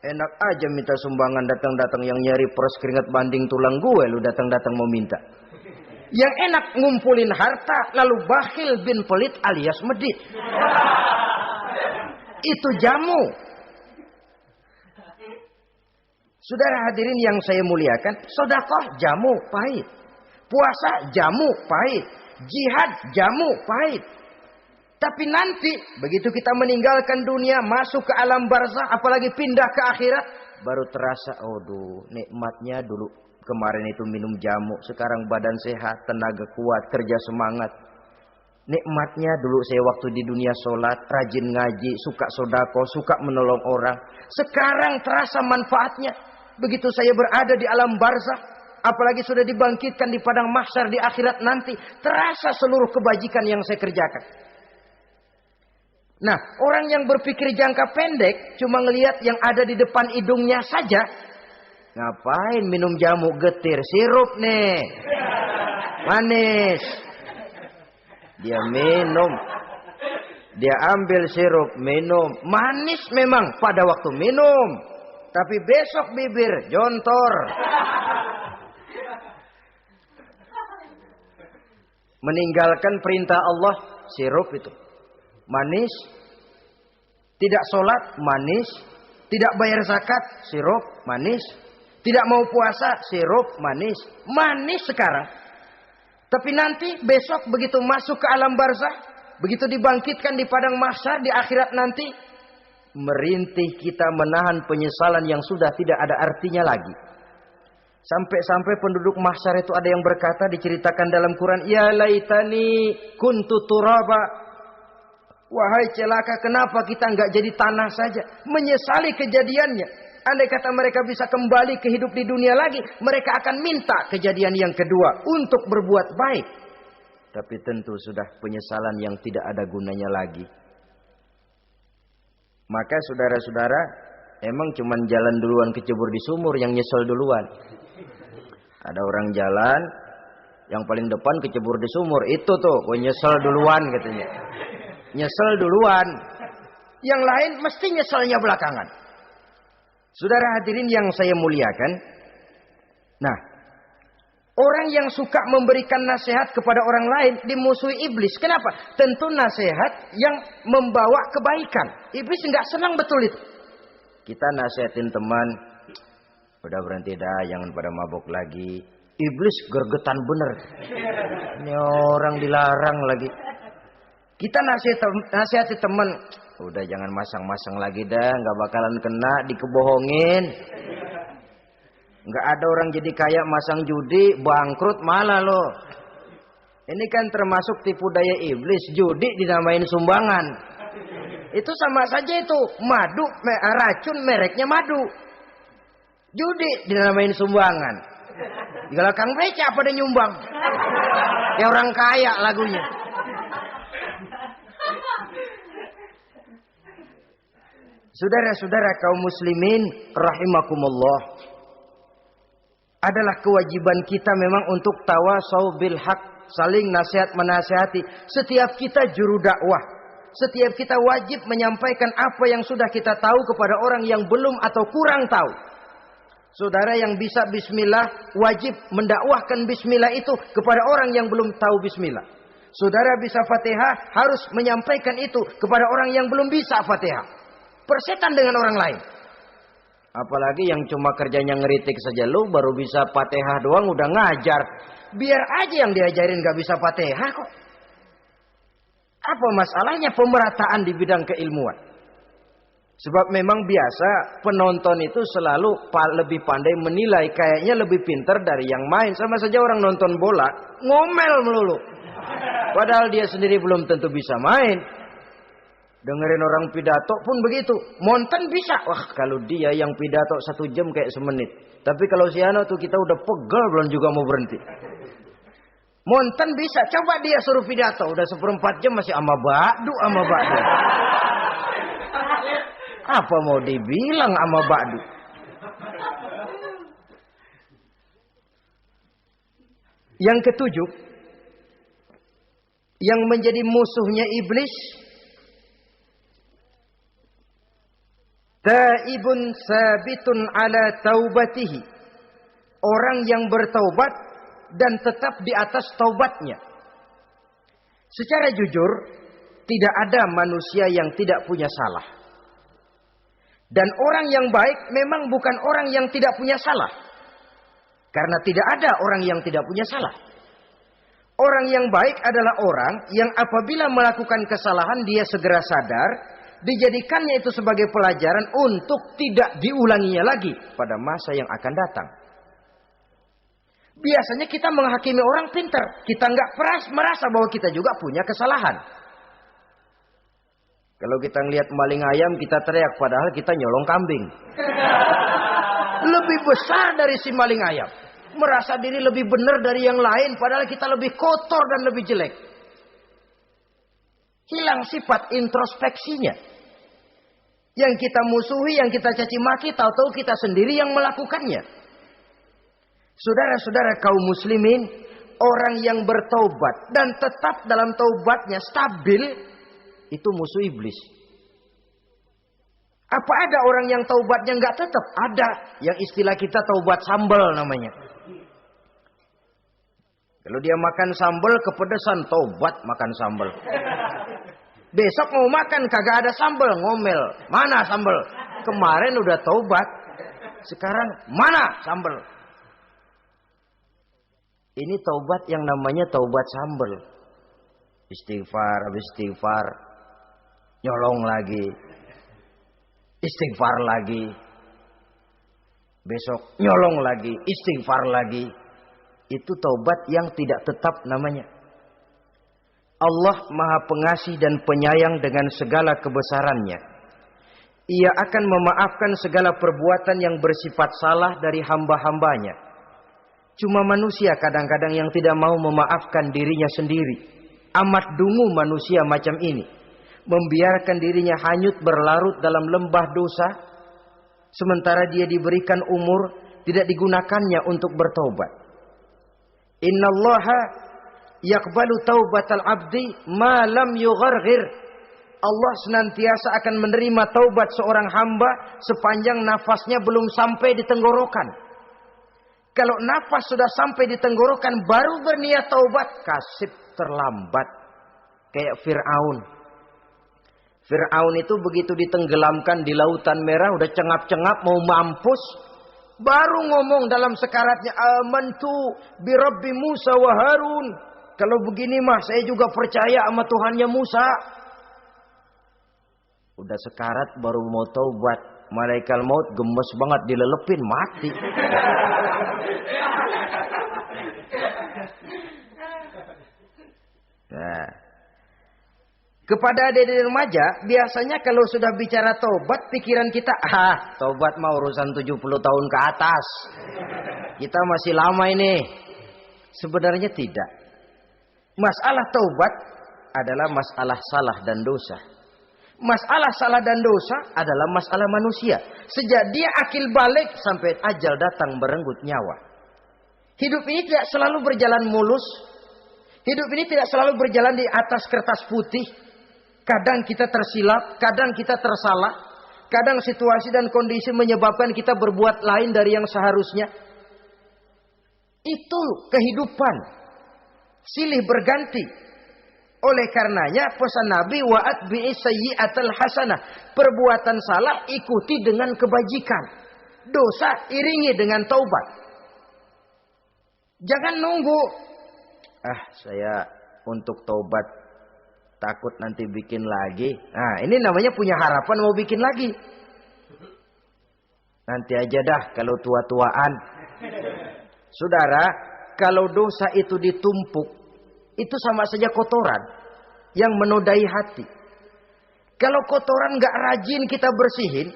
Enak aja minta sumbangan, datang-datang yang nyari pros keringat banding tulang gue, lu datang-datang mau minta. Yang enak ngumpulin harta, lalu bakhil bin pelit alias medit. Itu jamu. Saudara hadirin yang saya muliakan, sedekah jamu pahit. Puasa jamu pahit. Jihad jamu pahit. Tapi nanti begitu kita meninggalkan dunia, masuk ke alam barzah, apalagi pindah ke akhirat, baru terasa, aduh, nikmatnya dulu kemarin itu minum jamu, sekarang badan sehat, tenaga kuat, kerja semangat. Nikmatnya dulu saya waktu di dunia sholat, rajin ngaji, suka sodako, suka menolong orang. Sekarang terasa manfaatnya. Begitu saya berada di alam barzah, apalagi sudah dibangkitkan di padang mahsyar di akhirat nanti, terasa seluruh kebajikan yang saya kerjakan. Nah, orang yang berpikir jangka pendek, cuma ngelihat yang ada di depan hidungnya saja. Ngapain minum jamu getir, sirup nih, manis. Dia minum, dia ambil sirup, minum. Manis memang pada waktu minum, tapi besok bibir jontor. Meninggalkan perintah Allah, sirup itu. Manis, tidak sholat, manis, tidak bayar zakat, sirup, manis, tidak mau puasa, sirup, manis, manis sekarang. Tapi nanti besok begitu masuk ke alam barzah, begitu dibangkitkan di padang mahsyar di akhirat nanti, merintih kita menahan penyesalan yang sudah tidak ada artinya lagi. Sampai-sampai penduduk mahsyar itu ada yang berkata, diceritakan dalam Quran, ya laitani kuntu turaba. Wahai celaka, kenapa kita enggak jadi tanah saja? Menyesali kejadiannya. Andai kata mereka bisa kembali ke hidup di dunia lagi, mereka akan minta kejadian yang kedua untuk berbuat baik. Tapi tentu sudah penyesalan yang tidak ada gunanya lagi. Maka saudara-saudara, emang cuman jalan duluan kecebur di sumur yang nyesel duluan. Ada orang jalan, yang paling depan kecebur di sumur. Itu tuh, gue nyesel duluan katanya. Nyesel duluan. Yang lain mesti nyeselnya belakangan. Saudara hadirin yang saya muliakan. Nah, orang yang suka memberikan nasihat kepada orang lain dimusuhi iblis. Kenapa? Tentu nasihat yang membawa kebaikan. Iblis enggak senang betul itu. Kita nasihatin teman, udah berhenti dah, jangan pada mabuk lagi. Iblis gergetan bener. Ini orang dilarang lagi. Kita nasihati teman, udah jangan masang-masang lagi dah, nggak bakalan kena, dikebohongin. Nggak ada orang jadi kaya masang judi, bangkrut malah loh. Ini kan termasuk tipu daya iblis, judi dinamain sumbangan. Itu sama saja itu, madu, racun mereknya madu. Judi dinamain sumbangan. Kalau Kang Beca pada nyumbang. Ya orang kaya lagunya. Saudara-saudara kaum muslimin rahimakumullah, adalah kewajiban kita memang untuk tawasau bil haq, saling nasihat menasihati. Setiap kita juru dakwah, setiap kita wajib menyampaikan apa yang sudah kita tahu kepada orang yang belum atau kurang tahu. Saudara yang bisa bismillah wajib mendakwahkan bismillah itu kepada orang yang belum tahu bismillah. Saudara bisa Fatihah harus menyampaikan itu kepada orang yang belum bisa Fatihah. Persetan dengan orang lain. Apalagi yang cuma kerjanya ngeritik saja, lu baru bisa Fatihah doang udah ngajar. Biar aja yang diajarin gak bisa Fatihah kok. Apa masalahnya pemerataan di bidang keilmuan? Sebab memang biasa penonton itu selalu lebih pandai menilai, kayaknya lebih pintar dari yang main. Sama saja orang nonton bola, ngomel melulu. Padahal dia sendiri belum tentu bisa main. Dengerin orang pidato pun begitu. Monten bisa. Wah, kalau dia yang pidato 1 jam kayak semenit. Tapi kalau si Ano tuh kita udah pegel belum juga mau berhenti. Monten bisa. Coba dia suruh pidato. Udah 1/4 jam masih ama ba'du. Apa mau dibilang ama ba'du? Yang ketujuh, yang menjadi musuhnya iblis, taibun sabitun ala taubatihi. Orang yang bertaubat dan tetap di atas taubatnya. Secara jujur, tidak ada manusia yang tidak punya salah. Dan orang yang baik memang bukan orang yang tidak punya salah. Karena tidak ada orang yang tidak punya salah. Orang yang baik adalah orang yang apabila melakukan kesalahan dia segera sadar. Dijadikannya itu sebagai pelajaran untuk tidak diulanginya lagi pada masa yang akan datang. Biasanya kita menghakimi orang pintar. Kita nggak merasa bahwa kita juga punya kesalahan. Kalau kita ngelihat maling ayam, kita teriak. Padahal kita nyolong kambing. Lebih besar dari si maling ayam. Merasa diri lebih benar dari yang lain. Padahal kita lebih kotor dan lebih jelek. Hilang sifat introspeksinya. Yang kita musuhi, yang kita caci maki, tahu-tahu kita sendiri yang melakukannya. Saudara-saudara kaum muslimin. Orang yang bertaubat dan tetap dalam taubatnya stabil. Itu musuh iblis. Apa ada orang yang taubatnya nggak tetap? Ada. Yang istilah kita taubat sambal namanya. Kalau dia makan sambal kepedesan, taubat makan sambal. Besok mau makan kagak ada sambal, ngomel. Mana sambal? Kemarin udah taubat. Sekarang mana sambal? Ini taubat yang namanya taubat sambal. Istighfar, habis istighfar. Nyolong lagi. Istighfar lagi. Besok nyolong lagi. Istighfar lagi. Itu taubat yang tidak tetap namanya. Allah Maha Pengasih dan Penyayang dengan segala kebesarannya. Ia akan memaafkan segala perbuatan yang bersifat salah dari hamba-hambanya. Cuma manusia kadang-kadang yang tidak mau memaafkan dirinya sendiri. Amat dungu manusia macam ini. Membiarkan dirinya hanyut berlarut dalam lembah dosa. Sementara dia diberikan umur, tidak digunakannya untuk bertaubat. Innallaha yaqbalu taubatal abdi ma lam yugharghir. Allah senantiasa akan menerima taubat seorang hamba sepanjang nafasnya belum sampai di tenggorokan. Kalau nafas sudah sampai di tenggorokan baru berniat taubat, kasib terlambat. Kayak Fir'aun. Fir'aun itu begitu ditenggelamkan di lautan merah, udah cengap-cengap mau mampus, baru ngomong dalam sekaratnya, amantu bi Rabbi Musa wa Harun. Kalau begini mah saya juga percaya sama Tuhannya Musa. Udah sekarat baru mau taubat, malaikat maut gemes banget dilelepin, mati. Nah, kepada adik-adik remaja, biasanya kalau sudah bicara taubat, pikiran kita, taubat mah urusan 70 tahun ke atas. Kita masih lama ini. Sebenarnya tidak. Masalah taubat adalah masalah salah dan dosa. Masalah salah dan dosa adalah masalah manusia. Sejak dia akil balik sampai ajal datang merenggut nyawa. Hidup ini tidak selalu berjalan mulus. Hidup ini tidak selalu berjalan di atas kertas putih. Kadang kita tersilap, kadang kita tersalah. Kadang situasi dan kondisi menyebabkan kita berbuat lain dari yang seharusnya. Itu kehidupan. Silih berganti. Oleh karenanya pesan Nabi wa'at bi'i sayyi'atal hasanah. Perbuatan salah ikuti dengan kebajikan. Dosa iringi dengan taubat. Jangan nunggu. Saya untuk taubat takut nanti bikin lagi. Nah, ini namanya punya harapan mau bikin lagi. Nanti aja dah kalau tua-tuaan. Saudara, kalau dosa itu ditumpuk, itu sama saja kotoran yang menodai hati. Kalau kotoran gak rajin kita bersihin,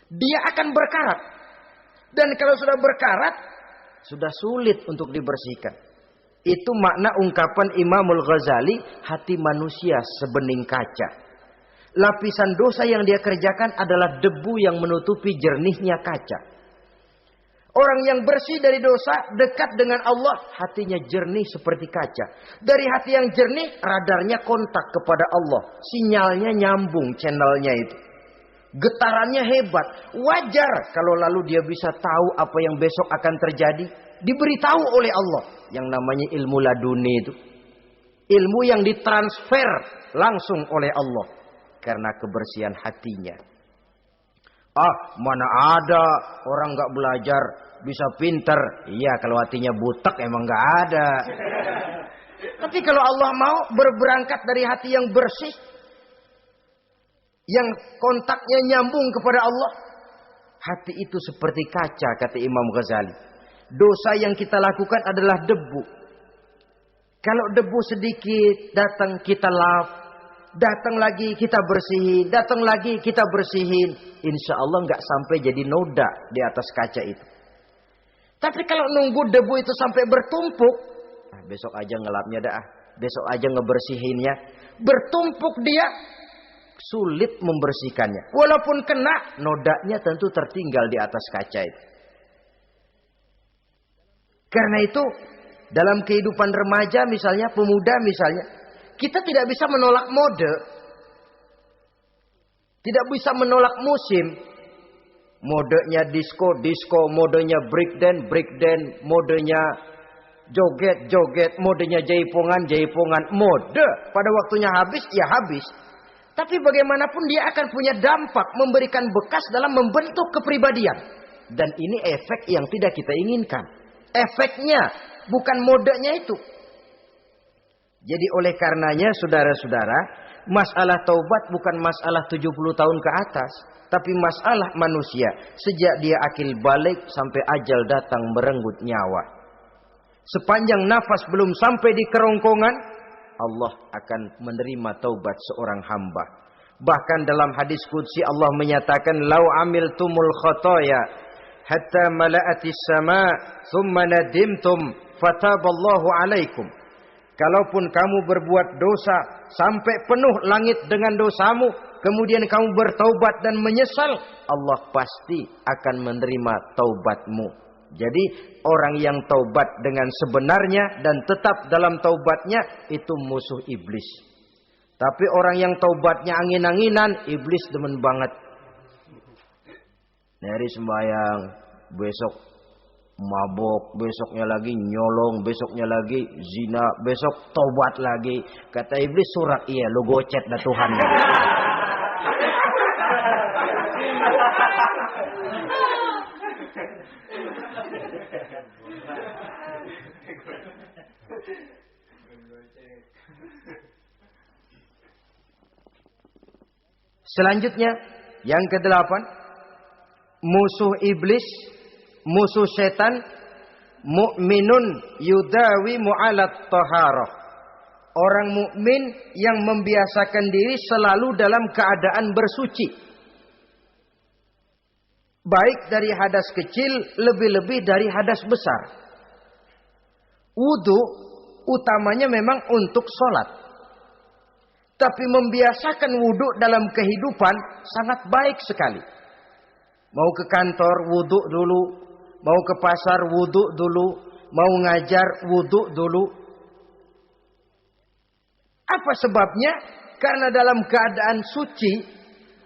dia akan berkarat. Dan kalau sudah berkarat, sudah sulit untuk dibersihkan. Itu makna ungkapan Imamul Ghazali, hati manusia sebening kaca. Lapisan dosa yang dia kerjakan adalah debu yang menutupi jernihnya kaca. Orang yang bersih dari dosa, dekat dengan Allah, hatinya jernih seperti kaca. Dari hati yang jernih, radarnya kontak kepada Allah. Sinyalnya nyambung channelnya itu. Getarannya hebat. Wajar kalau lalu dia bisa tahu apa yang besok akan terjadi. Diberitahu oleh Allah. Yang namanya ilmu laduni itu. Ilmu yang ditransfer langsung oleh Allah. Karena kebersihan hatinya. Mana ada orang gak belajar bisa pinter. Iya, kalau hatinya butek emang gak ada. Tapi kalau Allah mau berberangkat dari hati yang bersih. Yang kontaknya nyambung kepada Allah. Hati itu seperti kaca, kata Imam Ghazali. Dosa yang kita lakukan adalah debu. Kalau debu sedikit datang kita lap. Datang lagi kita bersihin. Datang lagi kita bersihin. Insya Allah gak sampai jadi noda di atas kaca itu. Tapi kalau nunggu debu itu sampai bertumpuk. Besok aja ngelapnya dah. Besok aja ngebersihinnya. Bertumpuk dia. Sulit membersihkannya. Walaupun kena, nodanya tentu tertinggal di atas kaca itu. Karena itu, dalam kehidupan remaja misalnya, pemuda misalnya, kita tidak bisa menolak mode. Tidak bisa menolak musim. Modenya disco, modenya breakdance, modenya joget, modenya jaipongan. Mode pada waktunya habis, ya habis. Tapi bagaimanapun dia akan punya dampak, memberikan bekas dalam membentuk kepribadian. Dan ini efek yang tidak kita inginkan. Efeknya, bukan modenya itu. Jadi oleh karenanya saudara-saudara, masalah taubat bukan masalah 70 tahun ke atas. Tapi masalah manusia, sejak dia akil balik sampai ajal datang merenggut nyawa. Sepanjang nafas belum sampai di kerongkongan, Allah akan menerima taubat seorang hamba. Bahkan dalam hadis qudsi Allah menyatakan, "Lau amiltumul khotoya hatta mala'atis sama, thumma nadimtum, fataballahu alaikum." Kalaupun kamu berbuat dosa sampai penuh langit dengan dosamu, kemudian kamu bertaubat dan menyesal, Allah pasti akan menerima taubatmu. Jadi orang yang taubat dengan sebenarnya dan tetap dalam taubatnya itu musuh iblis. Tapi orang yang taubatnya angin-anginan, iblis demen banget. Hari sembahyang, besok mabok, besoknya lagi nyolong, besoknya lagi zina, besok taubat lagi. Kata iblis, surat iya lu gocet dah Tuhan. Selanjutnya, yang ke-8, musuh iblis, musuh setan, mukminun yudawi mu'alat taharah. Orang mukmin yang membiasakan diri selalu dalam keadaan bersuci. Baik dari hadas kecil, lebih-lebih dari hadas besar. Wudu utamanya memang untuk sholat. Tapi membiasakan wudu dalam kehidupan sangat baik sekali. Mau ke kantor, wudu dulu. Mau ke pasar, wudu dulu. Mau ngajar, wudu dulu. Apa sebabnya? Karena dalam keadaan suci,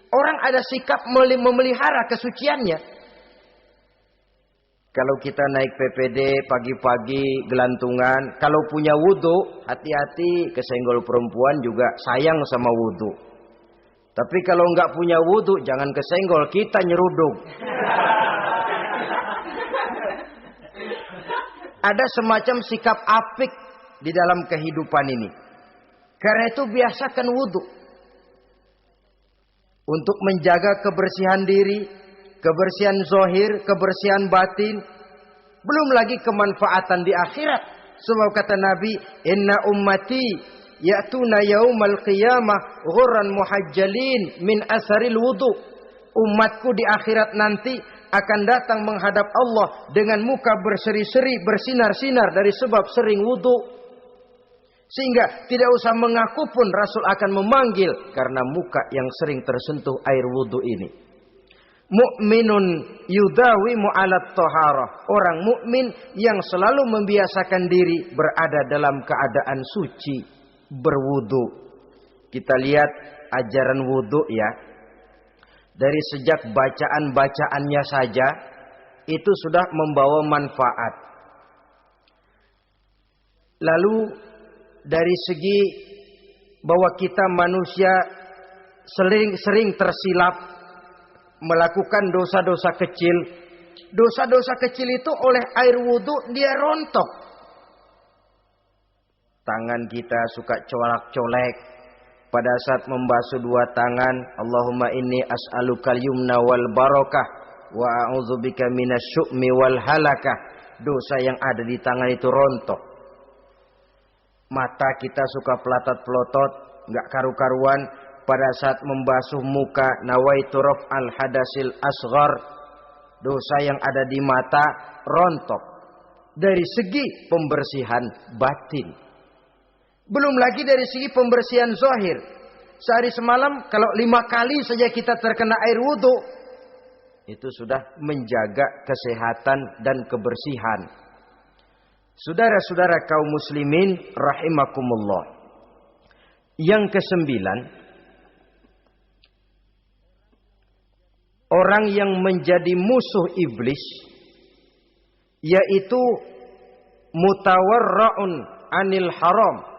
orang ada sikap memelihara kesuciannya. Kalau kita naik PPD pagi-pagi gelantungan, kalau punya wudu, hati-hati kesenggol perempuan juga sayang sama wudu. Tapi kalau nggak punya wudu, jangan kesenggol, kita nyeruduk. Ada semacam sikap apik di dalam kehidupan ini. Karena itu biasakan wudhu. Untuk menjaga kebersihan diri, kebersihan zahir, kebersihan batin. Belum lagi kemanfaatan di akhirat. Sebab kata Nabi, inna ummati ya'tuna yaumal qiyamah ghurran muhajjalin min asaril wudhu. Umatku di akhirat nanti akan datang menghadap Allah dengan muka berseri-seri, bersinar-sinar dari sebab sering wudhu. Sehingga tidak usah mengaku pun Rasul akan memanggil karena muka yang sering tersentuh air wudhu ini. Mu'minun yudawimu alat toharah. Orang mukmin yang selalu membiasakan diri berada dalam keadaan suci, berwudhu. Kita lihat ajaran wudhu ya. Dari sejak bacaan-bacaannya saja itu sudah membawa manfaat. Lalu dari segi bahwa kita manusia sering tersilap melakukan dosa-dosa kecil. Dosa-dosa kecil itu oleh air wudhu dia rontok. Tangan kita suka colak-colek. Pada saat membasuh dua tangan, Allahumma inni as'alukal yumna wal barakah wa a'udzubika minasyu'mi wal halakah. Dosa yang ada di tangan itu rontok. Mata kita suka pelotot-pelotot, enggak karu-karuan. Pada saat membasuh muka, nawaitu raf'al hadasil asghar. Dosa yang ada di mata rontok. Dari segi pembersihan batin. Belum lagi dari segi pembersihan zahir. Sehari semalam kalau 5 kali saja kita terkena air wudhu, itu sudah menjaga kesehatan dan kebersihan. Saudara-saudara kaum muslimin rahimakumullah. Yang kesembilan, orang yang menjadi musuh iblis yaitu mutawarra'un anil haram.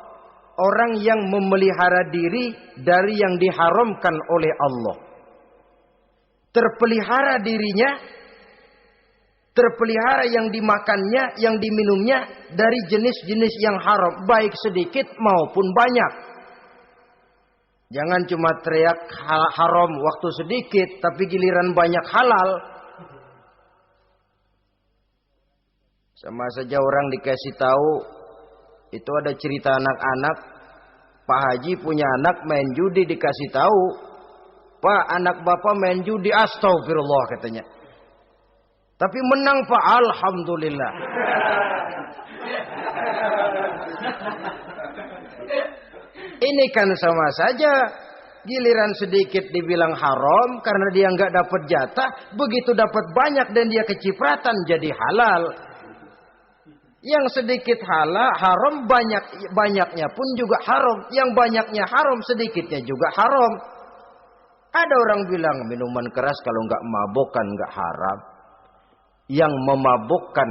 Orang yang memelihara diri dari yang diharamkan oleh Allah. Terpelihara dirinya, terpelihara yang dimakannya, yang diminumnya dari jenis-jenis yang haram, baik sedikit maupun banyak. Jangan cuma teriak haram waktu sedikit, tapi giliran banyak halal. Sama saja orang dikasih tahu, itu ada cerita anak-anak, Pak Haji punya anak main judi, dikasih tahu, Pak, anak bapak main judi, astagfirullah katanya. Tapi menang Pak, alhamdulillah. Ini kan sama saja. Giliran sedikit dibilang haram karena dia nggak dapat jatah, begitu dapat banyak dan dia kecipratan jadi halal. Yang sedikit haram, banyaknya pun juga haram. Yang banyaknya haram, sedikitnya juga haram. Ada orang bilang minuman keras kalau nggak mabokkan nggak haram. Yang memabukkan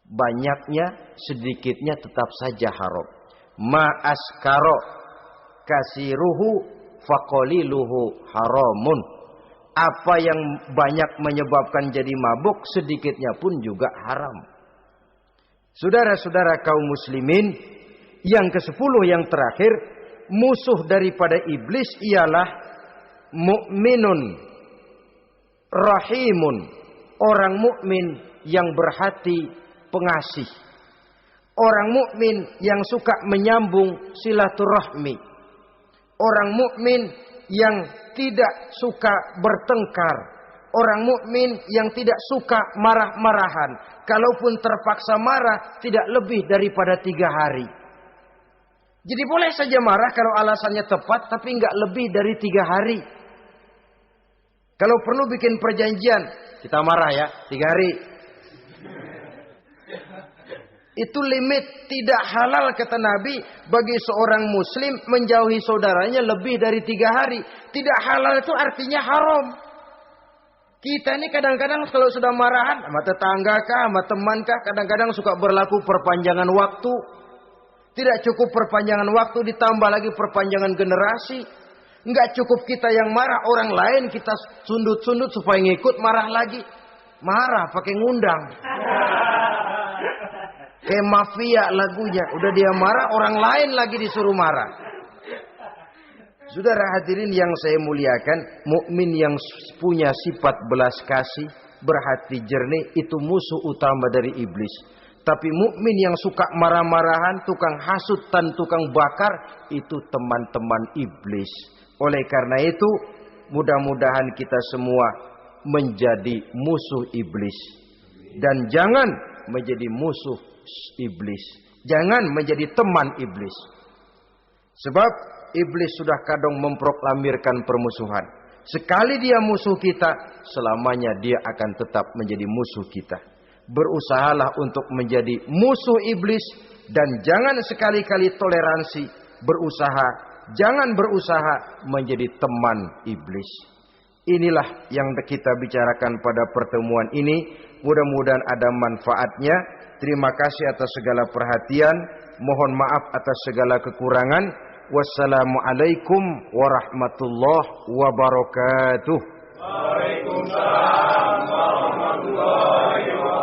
banyaknya, sedikitnya tetap saja haram. Ma askaro kasiruhu faqaliluhu haramun. Apa yang banyak menyebabkan jadi mabuk, sedikitnya pun juga haram. Saudara-saudara kaum muslimin, yang ke-10 yang terakhir, musuh daripada iblis ialah mukminun rahimun. Orang mukmin yang berhati pengasih. Orang mukmin yang suka menyambung silaturahmi. Orang mukmin yang tidak suka bertengkar. Orang mukmin yang tidak suka marah-marahan. Kalaupun terpaksa marah, tidak lebih daripada 3 hari. Jadi boleh saja marah kalau alasannya tepat, tapi nggak lebih dari 3 hari. Kalau perlu bikin perjanjian, kita marah ya 3 hari. Itu limit, tidak halal kata Nabi bagi seorang muslim menjauhi saudaranya lebih dari 3 hari. Tidak halal itu artinya haram. Kita ini kadang-kadang kalau sudah marahan sama tetangga kah, sama teman kah, kadang-kadang suka berlaku perpanjangan waktu. Tidak cukup perpanjangan waktu, ditambah lagi perpanjangan generasi. Enggak cukup kita yang marah, orang lain kita sundut-sundut supaya ngikut marah lagi. Marah pakai ngundang. Kayak mafia lagunya. Udah dia marah, orang lain lagi disuruh marah. Saudara hadirin yang saya muliakan, mukmin yang punya sifat belas kasih, berhati jernih, itu musuh utama dari iblis. Tapi mukmin yang suka marah-marahan, tukang hasut dan tukang bakar, itu teman-teman iblis. Oleh karena itu, mudah-mudahan kita semua menjadi musuh iblis. Dan jangan menjadi musuh iblis. Jangan menjadi teman iblis. Sebab iblis sudah kadang memproklamirkan permusuhan. Sekali dia musuh kita, selamanya dia akan tetap menjadi musuh kita. Berusahalah untuk menjadi musuh iblis. Dan jangan sekali-kali toleransi. Jangan berusaha menjadi teman iblis. Inilah yang kita bicarakan pada pertemuan ini. Mudah-mudahan ada manfaatnya. Terima kasih atas segala perhatian. Mohon maaf atas segala kekurangan. Wassalamualaikum warahmatullahi wabarakatuh. Waalaikumsalam warahmatullahi wabarakatuh.